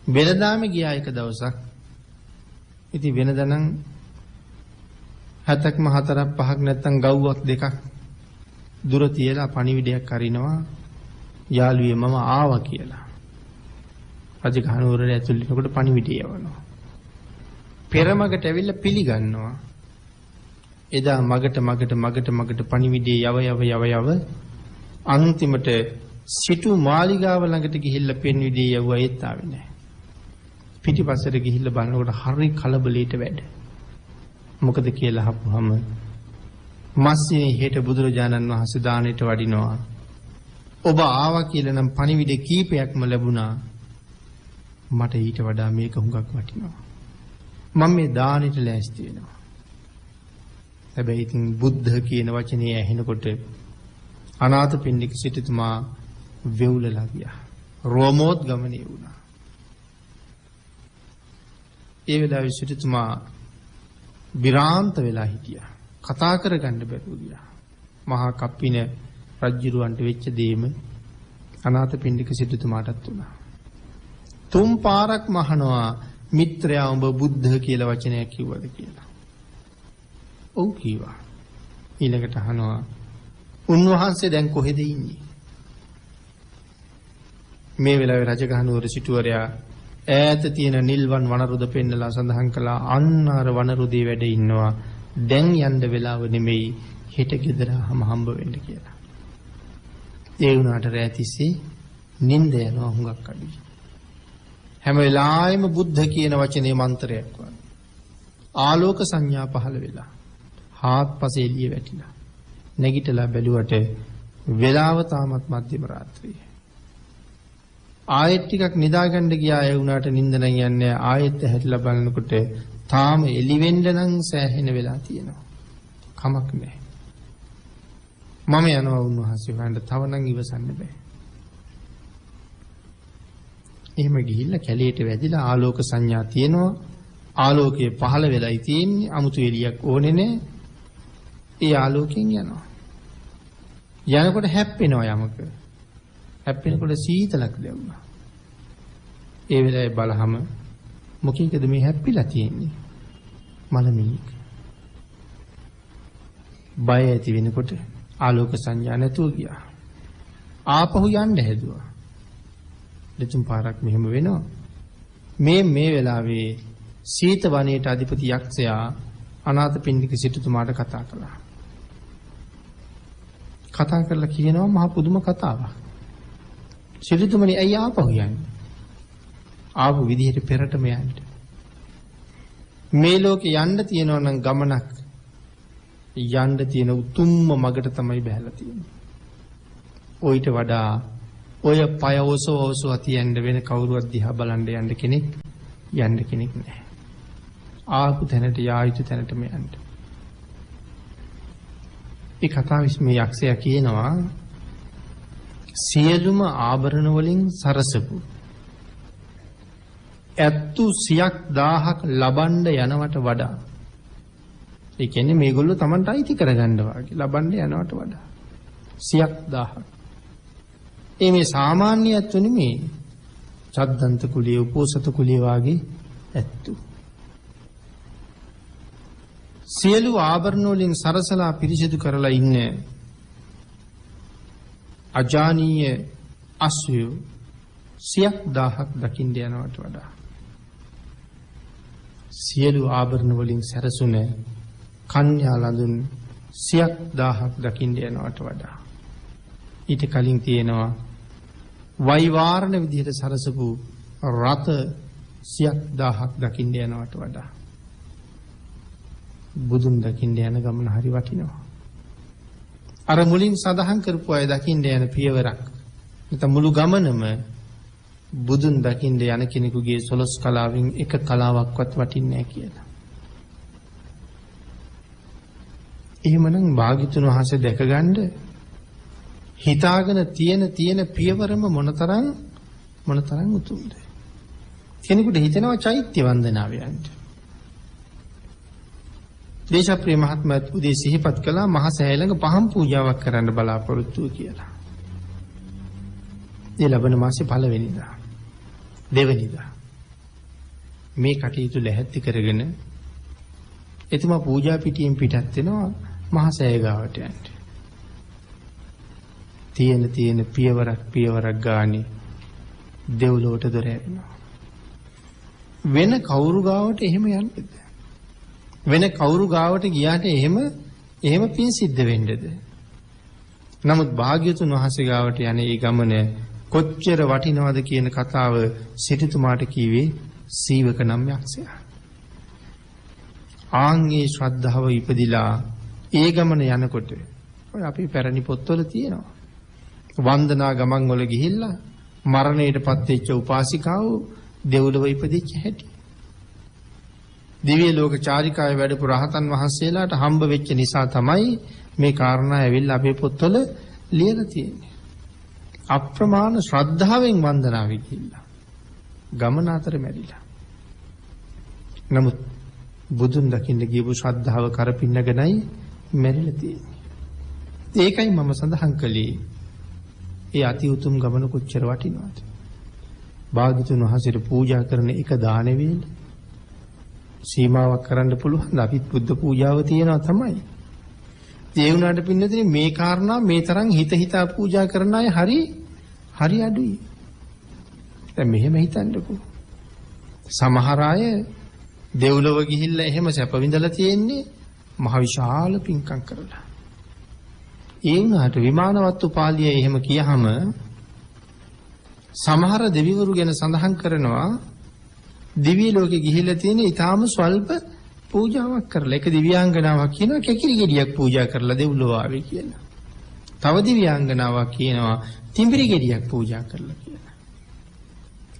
වෙනදාම ගියා එක දවසක්. ඉතින් වෙනදනම් 7ක්ම 4ක් 5ක් නැත්තම් ගව්වක් දෙකක් දුර තියලා පණිවිඩයක් අරිනවා යාළුවේ මම ආවා කියලා. රජගහනුවරට ඇතුල් වෙනකොට පණිවිඩය යවනවා. පෙරමගට ඇවිල්ලා පිළිගන්නවා. එදා මගට පණිවිඩය යව අන්තිමට සිටු මාලිගාව ළඟට ගිහිල්ලා පෙන්විඩය යවුවා ඒත් ආවේ නැහැ. පිටිපස්සට ගිහිල්ලා බලනකොට හරි කලබලයට වැඩ. මොකද කියලා අහපුවම මස්සිනේ හෙට බුදුරජාණන් වහන්සේ දානෙට වඩිනවා. ඔබ ආවා කියලා නම් පණිවිඩ කීපයක්ම ලැබුණා. මට ඊට වඩා මේක හුඟක් වටිනවා. මම මේ දානෙට ලෑස්ති වෙනවා. හැබැයි ඉතින් බුද්ධ කියන වචනේ ඇහෙනකොට අනාථපිණ්ඩික සිටුතුමා වෙවුලලා ගියා. රෝමෝද්ගමනය වුණා. ඒ වෙලාවේ සිටුතුමා විරාන්ත වෙලා හිටියා. කතා කරගන්න බැරුව ගියා. මහා කප්පින රජුරවන්ට වෙච්ච දේම අනාථපිණ්ඩික සිටුතුමාටත් වුණා. තුන් පාරක් මහනවා මිත්‍රයා උඹ බුද්ධ කියලා වචනයක් කිව්වද කියලා. ඔව් කීවා. ඊළඟට අහනවා උන්වහන්සේ දැන් කොහෙද ඉන්නේ? මේ වෙලාවේ රජගහනුවර සිටුවරයා ඈත තියෙන නිල්වන් වනරුද පෙන්නලා සඳහන් කළා අන්න අර වනරුදේ වැඩ ඉන්නවා. දැන් යන්න වෙලාව නෙමෙයි හෙට ගෙදරම හම්බ වෙන්න කියලා. ඒ වුණාට රැ තිස්සේ නිින්ද යනවා හුඟක් අඩුයි. හැම වෙලාවෙම බුද්ධ කියන වචනේ මන්ත්‍රයක් වගේ. ආලෝක සංඥා පහළ වෙලා. හාත්පසේ එළිය වැටිලා. නැගිටලා බැලුවට වෙලාව තාමත් මධ්‍යම රාත්‍රියේ. ආයෙත් ටිකක් නිදාගන්න ගියා ඒ වුණාට නිින්ද නම් යන්නේ ආයෙත් හැරිලා බලනකොට තාම එළි වෙන්න නම් සෑහෙන වෙලා තියෙනවා. කමක් නැහැ. මම යනවා උන්වහන්සේ වහන්ට තව නම් ඉවසන්න බෑ. එහෙම ගිහිල්ලා කැලේට වැදිලා ආලෝක සංඥා තියෙනවා. ආලෝකය පහළ වෙලයි තියෙන්නේ. 아무තු එළියක් ඕනේ නැහැ. ඒ ආලෝකයෙන් යනවා. යනකොට හැප්පෙනවා යමක. හැප්පෙනකොට සීතලක් දැනුණා. ඒ වෙලාවේ බලහම මොකීකද මේ හැප්පිලා තියෙන්නේ? මලමිණික. බය ඇති වෙනකොට ආලෝක සංඥා නැතුව ගියා. ආපහු යන්න හැදුවා. දෙතුන් පාරක් මෙහෙම වෙනවා. මේ වෙලාවේ සීත වනයේට අධිපති යක්ෂයා අනාථපිණ්ඩික සිටුතුමාට කතා කළා. කතා කරලා කියනවා මහා පුදුම කතාවක්. සිටුතුමනි ඇයි ආපහු යන්නේ? ආපු විදිහට පෙරටම යන්න. මේ ලෝකේ යන්න තියෙනවා නම් ගමනක් යන්න තියෙන උතුම්ම මගට තමයි බහැලා තියෙන්නේ. ඔయిత වඩා ඔය පය ඔසව තියන්න වෙන කවුරුවත් දිහා බලන්න යන්න කෙනෙක් නැහැ. ආපු තැනට යා යුතු තැනටම යන්න. ඒ කතාව මේ යක්ෂයා කියනවා සියලුම ආභරණ වලින් සරසපු ඇත්තු 100,000ක් ලබන්න යනවට වඩා ඒ කියන්නේ මේගොල්ලෝ Tamanට අයිති කරගන්න වාගේ ලබන්න යනවට වඩා 100,000ක් මේ සාමාන්‍ය ඇත්තු නෙමේ චද්දන්ත කුලිය උපෝසත කුලිය වාගේ ඇත්තු සියලු ආභරණ වලින් සරසලා පිරිසිදු කරලා ඉන්න අජානීය අස්වැය 100,000ක් දකින්න යනවට වඩා සියලු ආභරණ වලින් සැරසුන කන්‍යා ලඳුන් 100,000ක් දකින්න යනවට වඩා ඊට කලින් තියෙනවා වෛවාරණ විදිහට සරසපු රත 100,000ක් දකින්න යනවට වඩා බුදුන් දකින්න යන ගමන හරි වටිනවා. අර මුලින් සඳහන් කරපු අය දකින්න යන පියවරක් නැත්නම් මුළු ගමනම බුදුන් දකින්න යන කෙනෙකුගේ 12 කලාවෙන් එක කලාවක්වත් වටින්නේ නැහැ කියලා. එහෙමනම් භාග්‍යතුන් වහන්සේ දැකගන්න හිතාගෙන තියෙන පියවරම මොනතරම් උතුම්ද? කෙනෙකුට හිතෙනවා චෛත්‍ය වන්දනාව යන්න. දේශප්‍රිය මහත්මයාත් උදේ සිහිපත් කළා මහා සෑය ළඟ පහන් පූජාවක් කරන්න බලාපොරොත්තු කියලා. ඒ ලබන මාසේ පළවෙනිදා දෙවෙනිදා මේ කටයුතු ලැහැත්ති කරගෙන එතුමා පූජා පිටියෙන් පිටත් වෙනවා මහා සෑය ගාවට යන්න. තියෙන පියවරක් ගානේ දෙව්ලොවට දොර ඇරෙනවා. වෙන කවුරු ගාවට එහෙම යන්නේද? වෙන කවුරු ගාවට ගියාට එහෙම පින් සිද්ධ වෙන්නේද? නමුත් භාග්‍යතුන් වහන්සේ ගාවට යන ඒ ගමන කොච්චර වටිනවද කියන කතාව සිටුතුමාට කීවේ සීවක නම් යක්ෂයා. ආන්ගේ ශ්‍රද්ධාව ඉපදිලා ඒ ගමන යනකොට ඔය අපි පැරණි පොත්වල තියෙනවා. වන්දනා ගමන් වල ගිහිල්ලා මරණයටපත් වෙච්ච උපාසිකාව දෙව්ලොව ඉපදිච්ච හැටි. දිව්‍ය ලෝක චාරිකාවේ වැඩපු රහතන් වහන්සේලාට හම්බ වෙච්ච නිසා තමයි මේ කාරණා ඇවිල්ලා අපේ පොත්වල ලියලා තියෙන්නේ. අප්‍රමාණ ශ්‍රද්ධාවෙන් වන්දනාවේ ගිහිල්ලා ගමන අතර මැරිලා. නමුත් බුදුන් දකින්න ගියපු ශ්‍රද්ධාව කරපින්නගෙනයි මැරිලා තියෙන්නේ. ඒකයි මම සඳහන් කළේ ඒ අති උතුම් ගමන කොච්චර වටිනවද? භාග්‍යතුන් වහන්සේට පූජා කරන එක දාන වේල සීමාවක් කරන්න පුළුවන්. අපිත් බුද්ධ පූජාව තියනවා තමයි. ඒ වුණාට පින්නදී මේ කාරණා මේ තරම් හිත හිතා පූජා කරන අය හරි අඩුයි. දැන් මෙහෙම හිතන්නකෝ. සමහර අය දෙව්ලොව ගිහිල්ලා එහෙම සැප විඳලා තියෙන්නේ මහ විශාල පින්කම් කරලා. ඒ වුණාට විමානවත්තු පාළිය එහෙම කියහම සමහර දෙවිවරු ගැන සඳහන් කරනවා දිව්‍ය ලෝකෙ ගිහිල්ලා තියෙන ඊටාම ස්වල්ප පූජාවක් කරලා. එක දිව්‍යාංගනාවක් කියනවා කැකිලි ගෙඩියක් පූජා කරලා දෙව්ලොව ආවේ කියලා. තව දිව්‍යාංගනාවක් කියනවා තිඹිරි ගෙඩියක් පූජා කරලා කියලා.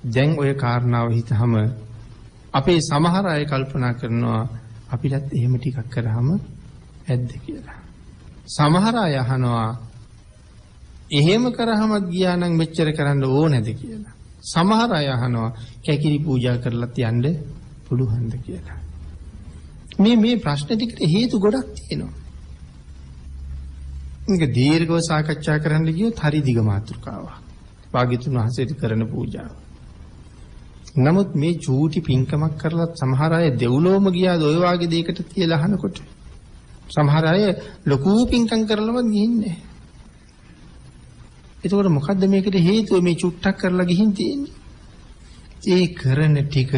දැන් ඔය කාරණාව හිතහම අපේ සමහර අය කල්පනා කරනවා අපිටත් එහෙම ටිකක් කරාම ඇද්ද කියලා. සමහර අය අහනවා එහෙම කරාමත් ගියා නම් මෙච්චර කරන්න ඕනේද කියලා. සමහර අය අහනවා කැකිලි පූජා කරලත් යන්න පුළුවන්ද කියලා. මේ ප්‍රශ්න ටිකට හේතු ගොඩක් තියෙනවා. මේක දීර්ඝව සාකච්ඡා කරන්න ගියොත් හරි දිග මාතෘකාවක්. භාග්‍යතුන් වහන්සේට කරන පූජාව. නමුත් මේ චූටි පින්කමක් කරලත් සමහර අය දෙව්ලොවම ගියාද ඔය වාගේ දෙයකට තියලා අහනකොට සමහර අය ලොකු පින්කම් කරලවත් ගිහින්නේ. එතකොට මොකද්ද මේකට හේතුව? මේ චුට්ටක් කරලා ගිහින් තියෙන්නේ. ඒ කරන ටික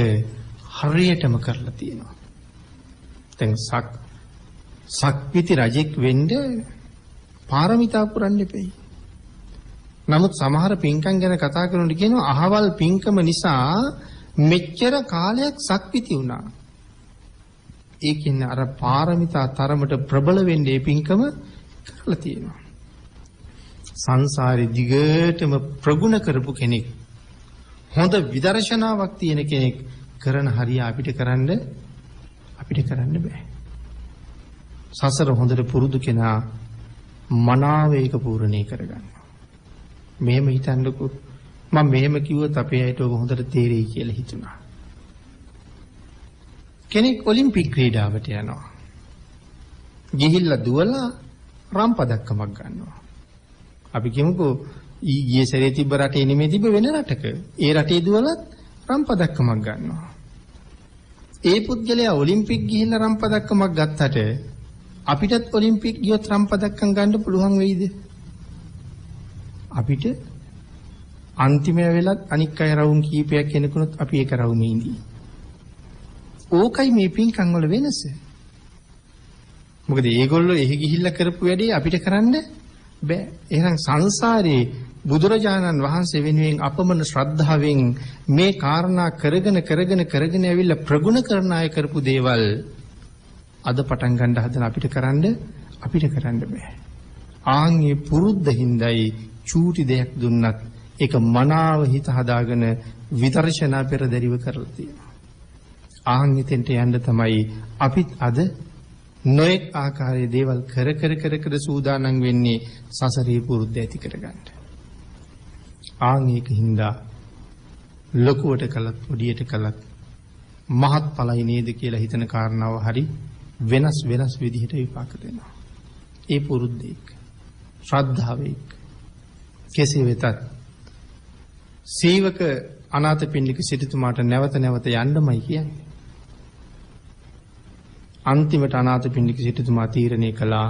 හරියටම කරලා තියෙනවා. දැන් සක්විති රජෙක් වෙන්න පාරමිතා පුරන්න එපෙයි. නමුත් සමහර පින්කම් ගැන කතා කරනකොට කියනවා අහවල් පින්කම නිසා මෙච්චර කාලයක් සක්විති වුණා. ඒ කියන්නේ අර පාරමිතා තරමට ප්‍රබල වෙන්නේ පින්කම කරලා තියෙනවා. සංසාරේ දිගටම ප්‍රගුණ කරපු කෙනෙක්, හොඳ විදර්ශනාවක් තියෙන කෙනෙක් කරන හරිය අපිට කරන්න බෑ. සසර හොඳට පුරුදු කෙනා මනාව ඒක පූර්ණේ කරගන්නවා. මෙහෙම හිතන්නකෝ මම මෙහෙම කිව්වොත් අපේ අයට ඔබ හොඳට තේරෙයි කියලා හිතුණා. කෙනෙක් ඔලිම්පික් ක්‍රීඩාවට යනවා. ගිහිල්ලා දුවලා රම් පදක්කමක් ගන්නවා. අපි කියමුකෝ ඊයේ සැරේ තිබ්බ රටේ නෙමෙයි තිබ්බ වෙන රටක. ඒ රටේ දුවලත් රම් පදක්කමක් ගන්නවා. ඒ පුද්ගලයා ඔලිම්පික් ගිහිල්ලා රම් පදක්කමක් ගත්තට අපිටත් ඔලිම්පික් ගියොත් රම් පදක්කම් ගන්න පුළුවන් වෙයිද? අපිට අන්තිමය වෙලත් අනික් අය රවුම් කීපයක් එනකුණොත් අපි ඒක රවුමේ ඉඳී. ඕකයි මේ පින්කම් වල වෙනස. මොකද ඒගොල්ලෝ එහි ගිහිල්ලා කරපු වැඩේ අපිට කරන්න බෑ. එහෙනම් සංසාරේ බුදුරජාණන් වහන්සේ වෙනුවෙන් අපමණ ශ්‍රද්ධාවෙන් මේ කාරණා කරගෙන ඇවිල්ලා ප්‍රගුණ කරන අය කරපු දේවල් අද පටන් ගන්න හදන අපිට කරන්න බෑ. ආන්ගේ පුරුද්ද හිඳයි චූටි දෙයක් දුන්නත් ඒක මනාව හිත හදාගෙන විදර්ශනා පෙරදරිව කරලා තියෙනවා. ආන්ගෙතෙන්ට යන්න තමයි අපිත් අද නොඑක් ආකාරයේ දේවල් කර සූදානම් වෙන්නේ සසරේ පුරුද්ද ඇති කරගන්න. ආන් ඒක හින්දා ලොකුවට කළත් පොඩියට කළත් මහත් ඵලයි නේද කියලා හිතන කාරණාව හරි වෙනස් විදිහට විපාක දෙනවා. ඒ පුරුද්ද එක්ක ශ්‍රද්ධාව එක්ක කෙසේ වෙතත් සීවක අනාථපිණ්ඩික සිටුතුමාට නැවත යන්නමයි කියන්නේ. අන්තිමට අනාථපිණ්ඩික සිටුතුමා තීරණය කළා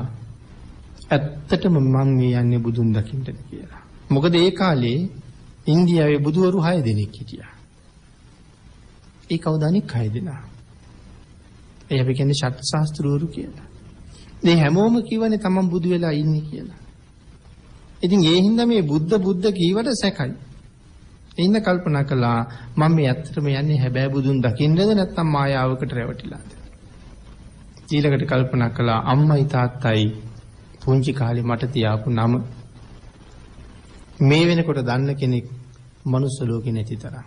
ඇත්තටම මම මේ යන්නේ බුදුන් දකින්නද කියලා. මොකද ඒ කාලේ ඉන්දියාවේ බුදුවරු 6 දෙනෙක් හිටියා. ඒ කවුද අනික් 6 දෙනා? ඒ අපි කියන්නේ ෂට් ශාස්ත්‍රවරු කියලා. මේ හැමෝම කියවනේ තමන් බුදු වෙලා ඉන්නේ කියලා. ඉතින් ඒ හින්දා මේ බුද්ධ කීවට සැකයි. ඒ හින්දා කල්පනා කළා මම මේ ඇත්තටම යන්නේ හැබෑ බුදුන් දකින්නද නැත්නම් මායාවකට රැවටිලාද? ඊළඟට කල්පනා කළා අම්මයි තාත්තයි පුංචි කාලේ මට තියාපු නම මේ වෙනකොට දන්න කෙනෙක් මනුස්ස ලෝකේ නැති තරම්.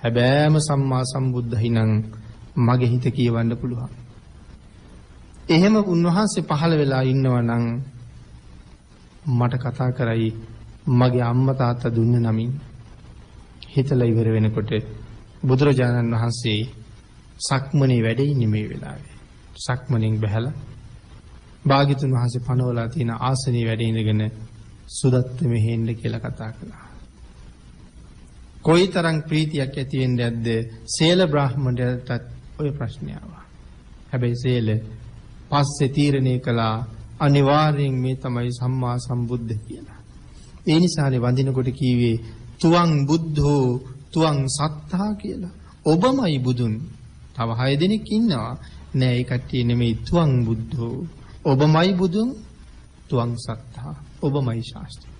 හැබෑම සම්මා සම්බුද්ධයි නම් මගේ හිත කියවන්න පුළුවන්. එහෙම උන්වහන්සේ පහළ වෙලා ඉන්නවා නම් මට කතා කරයි මගේ අම්මා තාත්තා දුන්න නමින්. හිතලා ඉවර වෙනකොට බුදුරජාණන් වහන්සේ සක්මනේ වැඩ ඉන්නේ මේ වෙලාවේ. සක්මනෙන් බැහැලා භාග්‍යතුන් වහන්සේ පනවලා තියෙන ආසනයේ වැඩ ඉඳගෙන සුදත්ත මෙහෙන්න කියලා කතා කළා. කොයිතරම් ප්‍රීතියක් ඇති වෙන්නේ නැද්ද? සේල බ්‍රාහ්මණයටත් ওই ප්‍රශ්නය ආවා. හැබැයි සේල පස්සේ තීරණය කළා අනිවාර්යෙන් මේ තමයි සම්මා සම්බුද්ධ කියලා. ඒ නිසානේ වඳිනකොට කීවේ තුවං බුද්ධෝ තුවං සත්තා කියලා. ඔබමයි බුදුන්. තව 6 දෙනෙක් ඉන්නවා. නෑ ඒ කට්ටිය නෙමෙයි තුවං බුද්ධෝ. ඔබමයි බුදුන් තුවං සත්තා. ඔබමයි ශාස්ත්‍රය.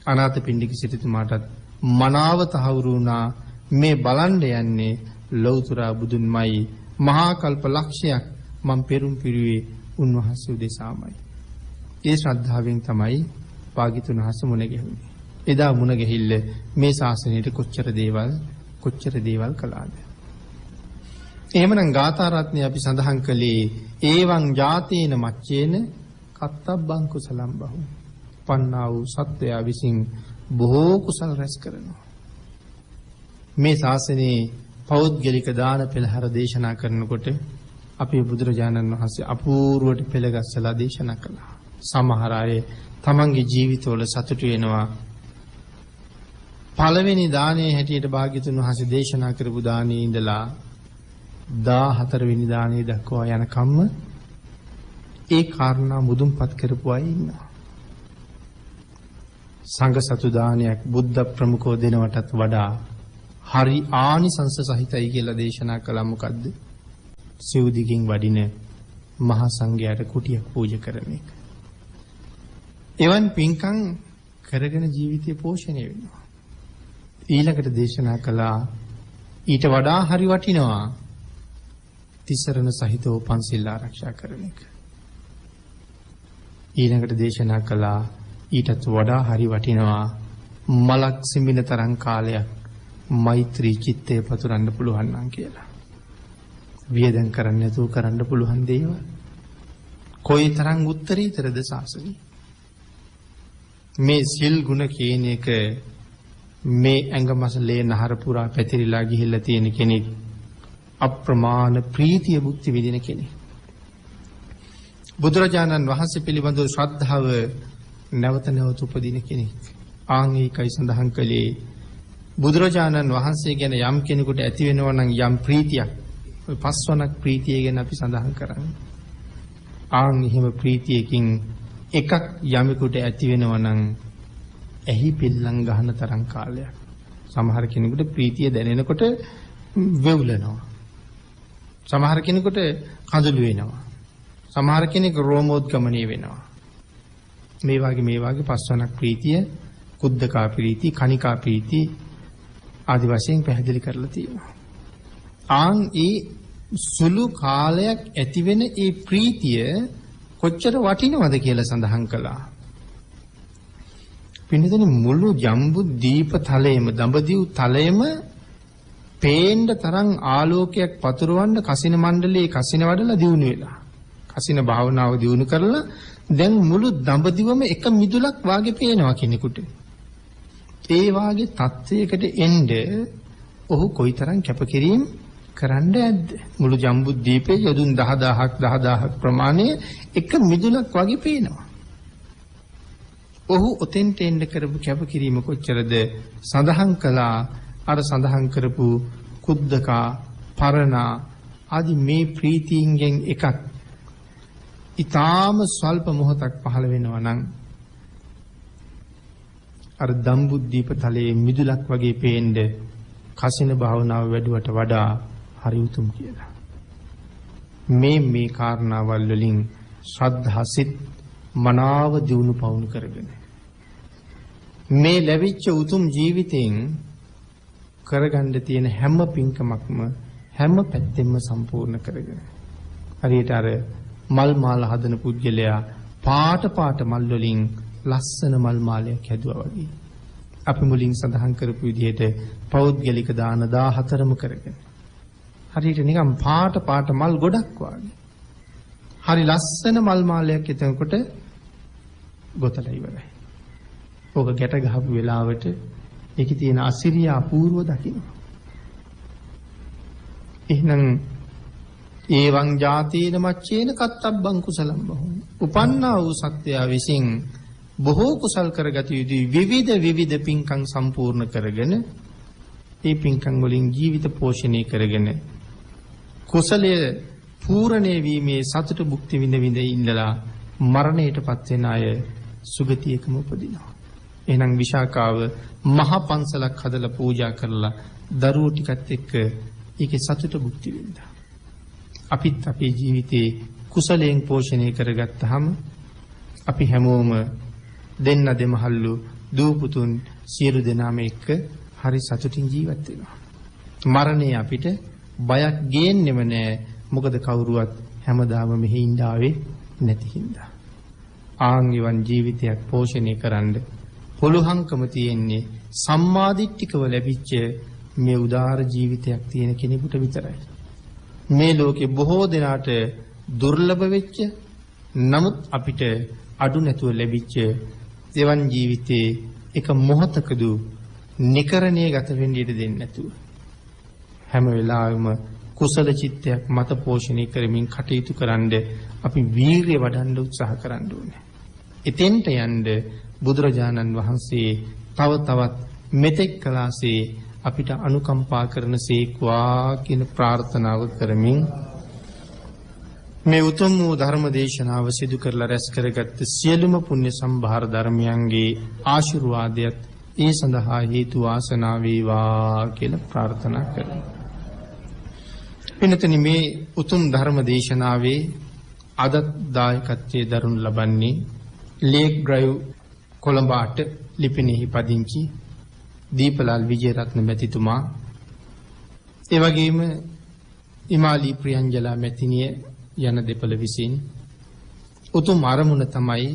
අනාථපිණ්ඩික සිටුතුමාටත් මනාව තහවුරු වුණා මේ බලන්න යන්නේ ලෞතර බුදුන්මයි. මහා කල්ප ලක්ෂයක් මම පෙරම් පිරුවේ උන්වහන්සේ උදෙසාමයි. ඒ ශ්‍රද්ධාවෙන් තමයි භාග්‍යතුන් වහන්සේ මුණ ගැහුනේ. එදා මුණ ගැහිල්ල මේ ශාසනයට කොච්චර දේවල් කළාද? එහෙමනම් ගාථා රත්නේ අපි සඳහන් කළේ ඒවං ජාතේන මච්චේන කත්තබ්බං කුසලම් බහු. පන්නා වූ සත්වයා විසින් බොහෝ කුසල රැස් කරනවා. මේ ශාසනයේ පෞද්ගලික දාන පෙළහර දේශනා කරනකොට අපේ බුදුරජාණන් වහන්සේ අපූර්වට පෙළගස්සලා දේශනා කළා. සමහර අය තමන්ගේ ජීවිතවල සතුටු වෙනවා. පළවෙනි දානයේ හැටියට භාග්‍යතුන් වහන්සේ දේශනා කරපු දානයේ ඉඳලා 14 වෙනි දානයේ දක්වා යන කම්ම ඒ කාරණා මුදුන්පත් කරපු අය ඉන්නවා. සංඝ සතු දානයක් බුද්ධ ප්‍රමුඛව දෙනවටත් වඩා හරි ආනිසංස සහිතයි කියලා දේශනා කළා. මොකද්ද? සිව්දිකින් වඩින මහා සංඝයාට කුටියක් පූජා කරන එක. එවන් පින්කම් කරගෙන ජීවිතය පෝෂණය වෙනවා. ඊළඟට දේශනා කළා ඊට වඩා හරි වටිනවා තිසරණ සහිතව පන්සිල් ආරක්ෂා කරන එක. ඊළඟට දේශනා කළා ඊටත් වඩා හරි වටිනවා මලක් සිඹින තරම් කාලයක් මෛත්‍රී චිත්තය පතුරන්න පුළුවන් නම් කියලා. වියදම් කරන්න නැතුව කරන්න පුළුවන් දේවල්. කොයිතරම් උත්තරීතරද ශාසනය. මේ සිල් ගුණ කියන එක මේ ඇඟමසලේ නහර පුරා පැතිරිලා ගිහිල්ලා තියෙන කෙනෙක් අප්‍රමාණ ප්‍රීතිය භුක්ති විඳින කෙනෙක්. බුදුරජාණන් වහන්සේ පිළිබඳව ශ්‍රද්ධාව නැවත නැවත උපදින කෙනෙක්. ආන් ඒකයි සඳහන් කළේ බුදුරජාණන් වහන්සේ ගැන යම් කෙනෙකුට ඇති වෙනවා නම් යම් ප්‍රීතියක් ඔය පස්වනක් ප්‍රීතිය ගැන අපි සඳහන් කරන්නේ. ආන් එහෙම ප්‍රීතියකින් එකක් යමෙකුට ඇති වෙනවා නම් එහි පිල්ලම් ගහන තරම් කාලයක්. සමහර කෙනෙකුට ප්‍රීතිය දැනෙනකොට වෙවුලනවා. සමහර කෙනෙකුට කඳුළු වෙනවා. සමහර කෙනෙක් රෝමෝද්ගමනීය වෙනවා. මේ වාගේ පස්වනක් ප්‍රීතිය, කුද්දකා ප්‍රීති, කණිකා ප්‍රීති ආදි වශයෙන් පැහැදිලි කරලා තියෙනවා. ආන් ඒ සුළු කාලයක් ඇතිවෙන ඒ ප්‍රීතිය කොච්චර වටිනවද කියලා සඳහන් කළා. පින්නතේ මුළු ජම්බු දීප තලයේම දඹදිව් තලයේම පේන්න තරම් ආලෝකයක් පතුරවන්න කසින මණ්ඩලයේ කසින වඩලා දිනු වෙලා. කසින භාවනාව දිනු කරලා දැන් මුළු දඹදිවම එක මිදුලක් වාගේ පේනවා කෙනෙකුට. ඒ වාගේ තත්වයකට එන්න ඔහු කොයිතරම් කැපකිරීම කරන්න ඇද්ද? මුළු ජම්බුද්වීපයේ යදුන් 10000ක් ප්‍රමාණය එක මිදුලක් වගේ පේනවා. ඔහු ඔතෙන්ට එන්න කරපු කැපකිරීම කොච්චරද? සඳහන් කළා අර සඳහන් කරපු කුද්දකා, පරණා ආදි මේ ප්‍රීතියෙන් එකක් ඊටාම ස්වල්ප මොහොතක් පහළ වෙනවා නම් අර දම්බුද්දීප තලයේ මිදුලක් වගේ පේන්න කසින භාවනාව වැඩුවට වඩා හරි උතුම් කියලා. මේ කාරණාවල් වලින් ශ්‍රද්ධාසිත මනාව දියුණු පවුණු කරගෙන මේ ලැබිච්ච උතුම් ජීවිතෙන් කරගන්න තියෙන හැම පින්කමක්ම හැම පැත්තෙම සම්පූර්ණ කරගෙන හරියට අර මල් මාල හදන පුද්ගලයා පාට මල් වලින් ලස්සන මල් මාලයක් හැදුවා වගේ අපි මුලින් සඳහන් කරපු විදිහට පෞද්ගලික දාන 14ම කරගෙන හරියට නිකන් පාට මල් ගොඩක් වගේ. හරි ලස්සන මල් මාලයක් එතනකොට ගොතලා ඉවරයි. ඕක ගැට ගහපු වෙලාවට ඒකේ තියෙන අසිරිය අපූර්ව දකින්න. එහෙනම් ඒවං ජාතේන මච්චේන කත්තබ්බං කුසලම් බහුම්. උපන්නා වූ සත්‍යය විසින් බොහෝ කුසල් කරගත යුතුයි විවිධ පින්කම් සම්පූර්ණ කරගෙන ඒ පින්කම් වලින් ජීවිත පෝෂණය කරගෙන කුසලයේ පූර්ණේ වීමේ සතුට භුක්ති විඳ ඉඳලා මරණයටපත් වෙන අය සුගතියකම උපදිනවා. එහෙනම් විශාකාව මහ පන්සලක් හදලා පූජා කරලා දරුවෝ ටිකත් එක්ක ඒකේ සතුට භුක්ති විඳා. අපිත් අපේ ජීවිතේ කුසලයෙන් පෝෂණය කරගත්තාම අපි හැමෝම දෙන්න දෙමහල්ලු දූ පුතුන් සියලු දෙනාම එක්ක හරි සතුටින් ජීවත් වෙනවා. මරණය අපිට බයක් ගේන්නෙම නෑ. මොකද කවුරුවත් හැමදාම මෙහි ඉඳ ආවේ නැති හින්දා. ආන්ගිවන් ජීවිතයක් පෝෂණය කරන්න පුළුවන්කම තියෙන්නේ සම්මාදිට්ඨිකව ලැබිච්ච මේ උදාාර ජීවිතයක් තියෙන කෙනෙකුට විතරයි. මේ ලෝකේ බොහෝ දෙනාට දුර්ලභ වෙච්ච නමුත් අපිට අඩු නැතුව ලැබිච්ච දෙවන් ජීවිතේ එක මොහොතකදු නිකරණයේ ගත වෙන්න ඉඩ දෙන්නේ නැතුව හැම වෙලාවෙම කුසල චිත්තයක් මත පෝෂණය කරමින් කටයුතු කරන්ඩ අපි වීරිය වඩන්න උත්සාහ කරන්න ඕනේ. එතෙන්ට යන්න බුදුරජාණන් වහන්සේ තව තවත් මෙතෙක් කලාසේ අපිට අනුකම්පා කරන සේක්වා කියන ප්‍රාර්ථනාව කරමින් මේ උතුම් වූ ධර්ම දේශනාව සිදු කරලා රැස් කරගත් සියලුම පුණ්‍ය සම්භාර ධර්මයන්ගේ ආශිර්වාදයත් ඒ සඳහා හේතු වාසනා වේවා කියලා ප්‍රාර්ථනා කරමු. එනතනි මේ උතුම් ධර්ම දේශනාවේ අද දායකත්වයේ දරනු ලබන්නේ ලේක් ඩ්‍රයිව් කොළඹ 8 ලිපිනෙහි පදිංචි දීපලාල් විජේරත්න මැතිතුමා, ඒ වගේම ඉමාලි ප්‍රියංජලා මැතිණිය යන දෙපළ විසින් උතුම් අරමුණ තමයි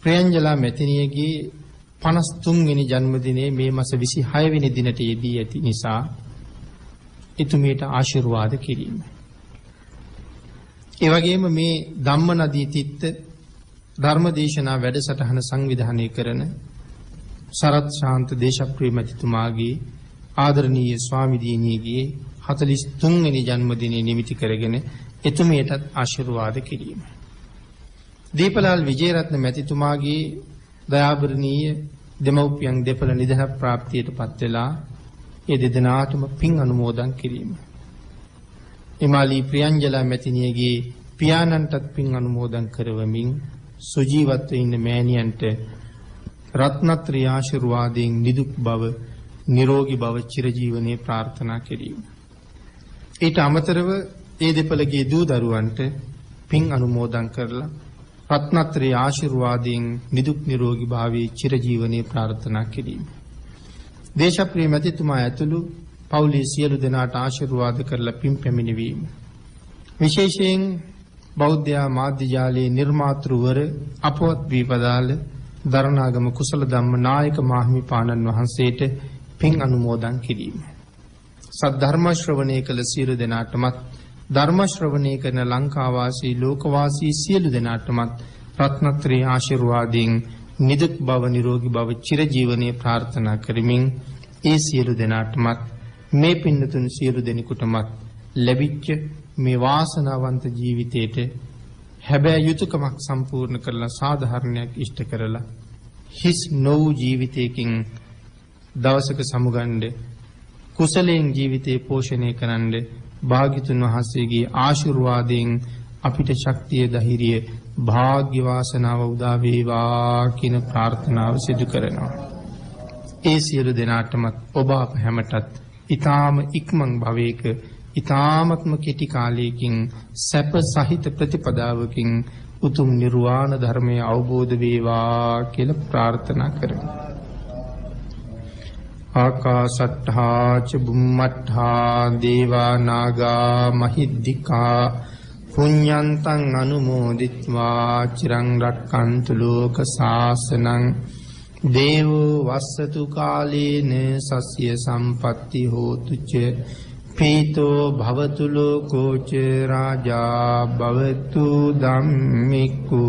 ප්‍රියංජලා මැතිණියගේ 53 වෙනි ජන්මදිනයේ මේ මාස 26 වෙනි දිනට යෙදී ඇති නිසා එතුමියට ආශිර්වාද කිරීම. ඒ වගේම මේ ධම්මනදී තිත්ත ධර්මදේශනා වැඩසටහන සංවිධානය කරන සරත් ශාන්ත දේශප්‍රිය මැතිතුමාගේ ආදරණීය ස්වාමි දිනියගේ 43 වෙනි ජන්මදිනය නිමිති කරගෙන එතුමියටත් ආශිර්වාද කිරීම. දීපලාල් විජේරත්න මැතිතුමාගේ දයාබරණීය දෙමව්පියන් දෙපළ නිදහස් ප්‍රාප්තියටපත් වෙලා ඒ දෙදෙනාටම පින් අනුමෝදන් කිරීම. ඉමාලි ප්‍රියංජලා මැතිණියගේ පියාණන්ටත් පින් අනුමෝදන් කරවමින් සුජීවත්ව ඉන්න මෑණියන්ට රත්නත්‍රි ආශිර්වාදයෙන් නිදුක් බව නිරෝගී බව චිරජීවනයේ ප්‍රාර්ථනා කිරීම. ඊට අමතරව ඒ දෙපළගේ දූ දරුවන්ට පින් අනුමෝදන් කරලා රත්නත්‍රි ආශිර්වාදයෙන් නිදුක් නිරෝගී භාවයේ චිරජීවනයේ ප්‍රාර්ථනා කිරීම. දේශප්‍රිය මැතිතුමා ඇතුළු පවුලේ සියලු දෙනාට ආශිර්වාද කරලා පින් පැමිණවීම. විශේෂයෙන් බෞද්ධ මාධ්‍ය ජාලයේ නිර්මාතෘවර අපවත් වී පදාළ දරණාගම කුසල ධම්ම නායක මාහිමිපාණන් වහන්සේට පින් අනුමෝදන් කිරීම. සද්ධර්ම ශ්‍රවණය කළ සියලු දෙනාටමත් ධර්ම ශ්‍රවණය කරන ලංකාවාසී ලෝකවාසී සියලු දෙනාටමත් රත්නත්‍රි ආශිර්වාදයෙන් නිදුක් බව නිරෝගී බව චිරජීවනයේ ප්‍රාර්ථනා කරමින් ඒ සියලු දෙනාටමත් මේ පින්නතුන් සියලු දෙනෙකුටමත් ලැබිච්ච මේ වාසනාවන්ත ජීවිතේට හැබැයි යුතුයකමක් සම්පූර්ණ කරලා සාධාරණයක් ඉෂ්ට කරලා හිස් නො වූ ජීවිතයකින් දවසක සමුගන්න කුසලයෙන් ජීවිතේ පෝෂණය කරන්න භාග්‍යතුන් වහන්සේගේ ආශිර්වාදයෙන් අපිට ශක්තිය ධෛර්යය භාග්‍ය වාසනාව උදා වේවා කියන ප්‍රාර්ථනාව සිදු කරනවා. ඒ සියලු දෙනාටමත් ඔබ අප හැමටත් ඊ타ම ඉක්මන් භවයක ඊ타මත්ම කෙටි කාලයකින් සැප සහිත ප්‍රතිපදාවකින් උතුම් නිර්වාණ ධර්මය අවබෝධ වේවා කියලා ප්‍රාර්ථනා කරමු. ආකාශට්ඨා ච බුම්මට්ඨා දේවා නාග මහිද්దికා පුඤ්ඤන්තං අනුමෝදිත්වා චිරං රක්칸තු ලෝක සාසනං දේවෝ වස්සතු කාලේන සස්ය සම්පatti හෝතු ච පීතෝ භවතු ලෝකෝච රාජා භවතු ධම්මිකෝ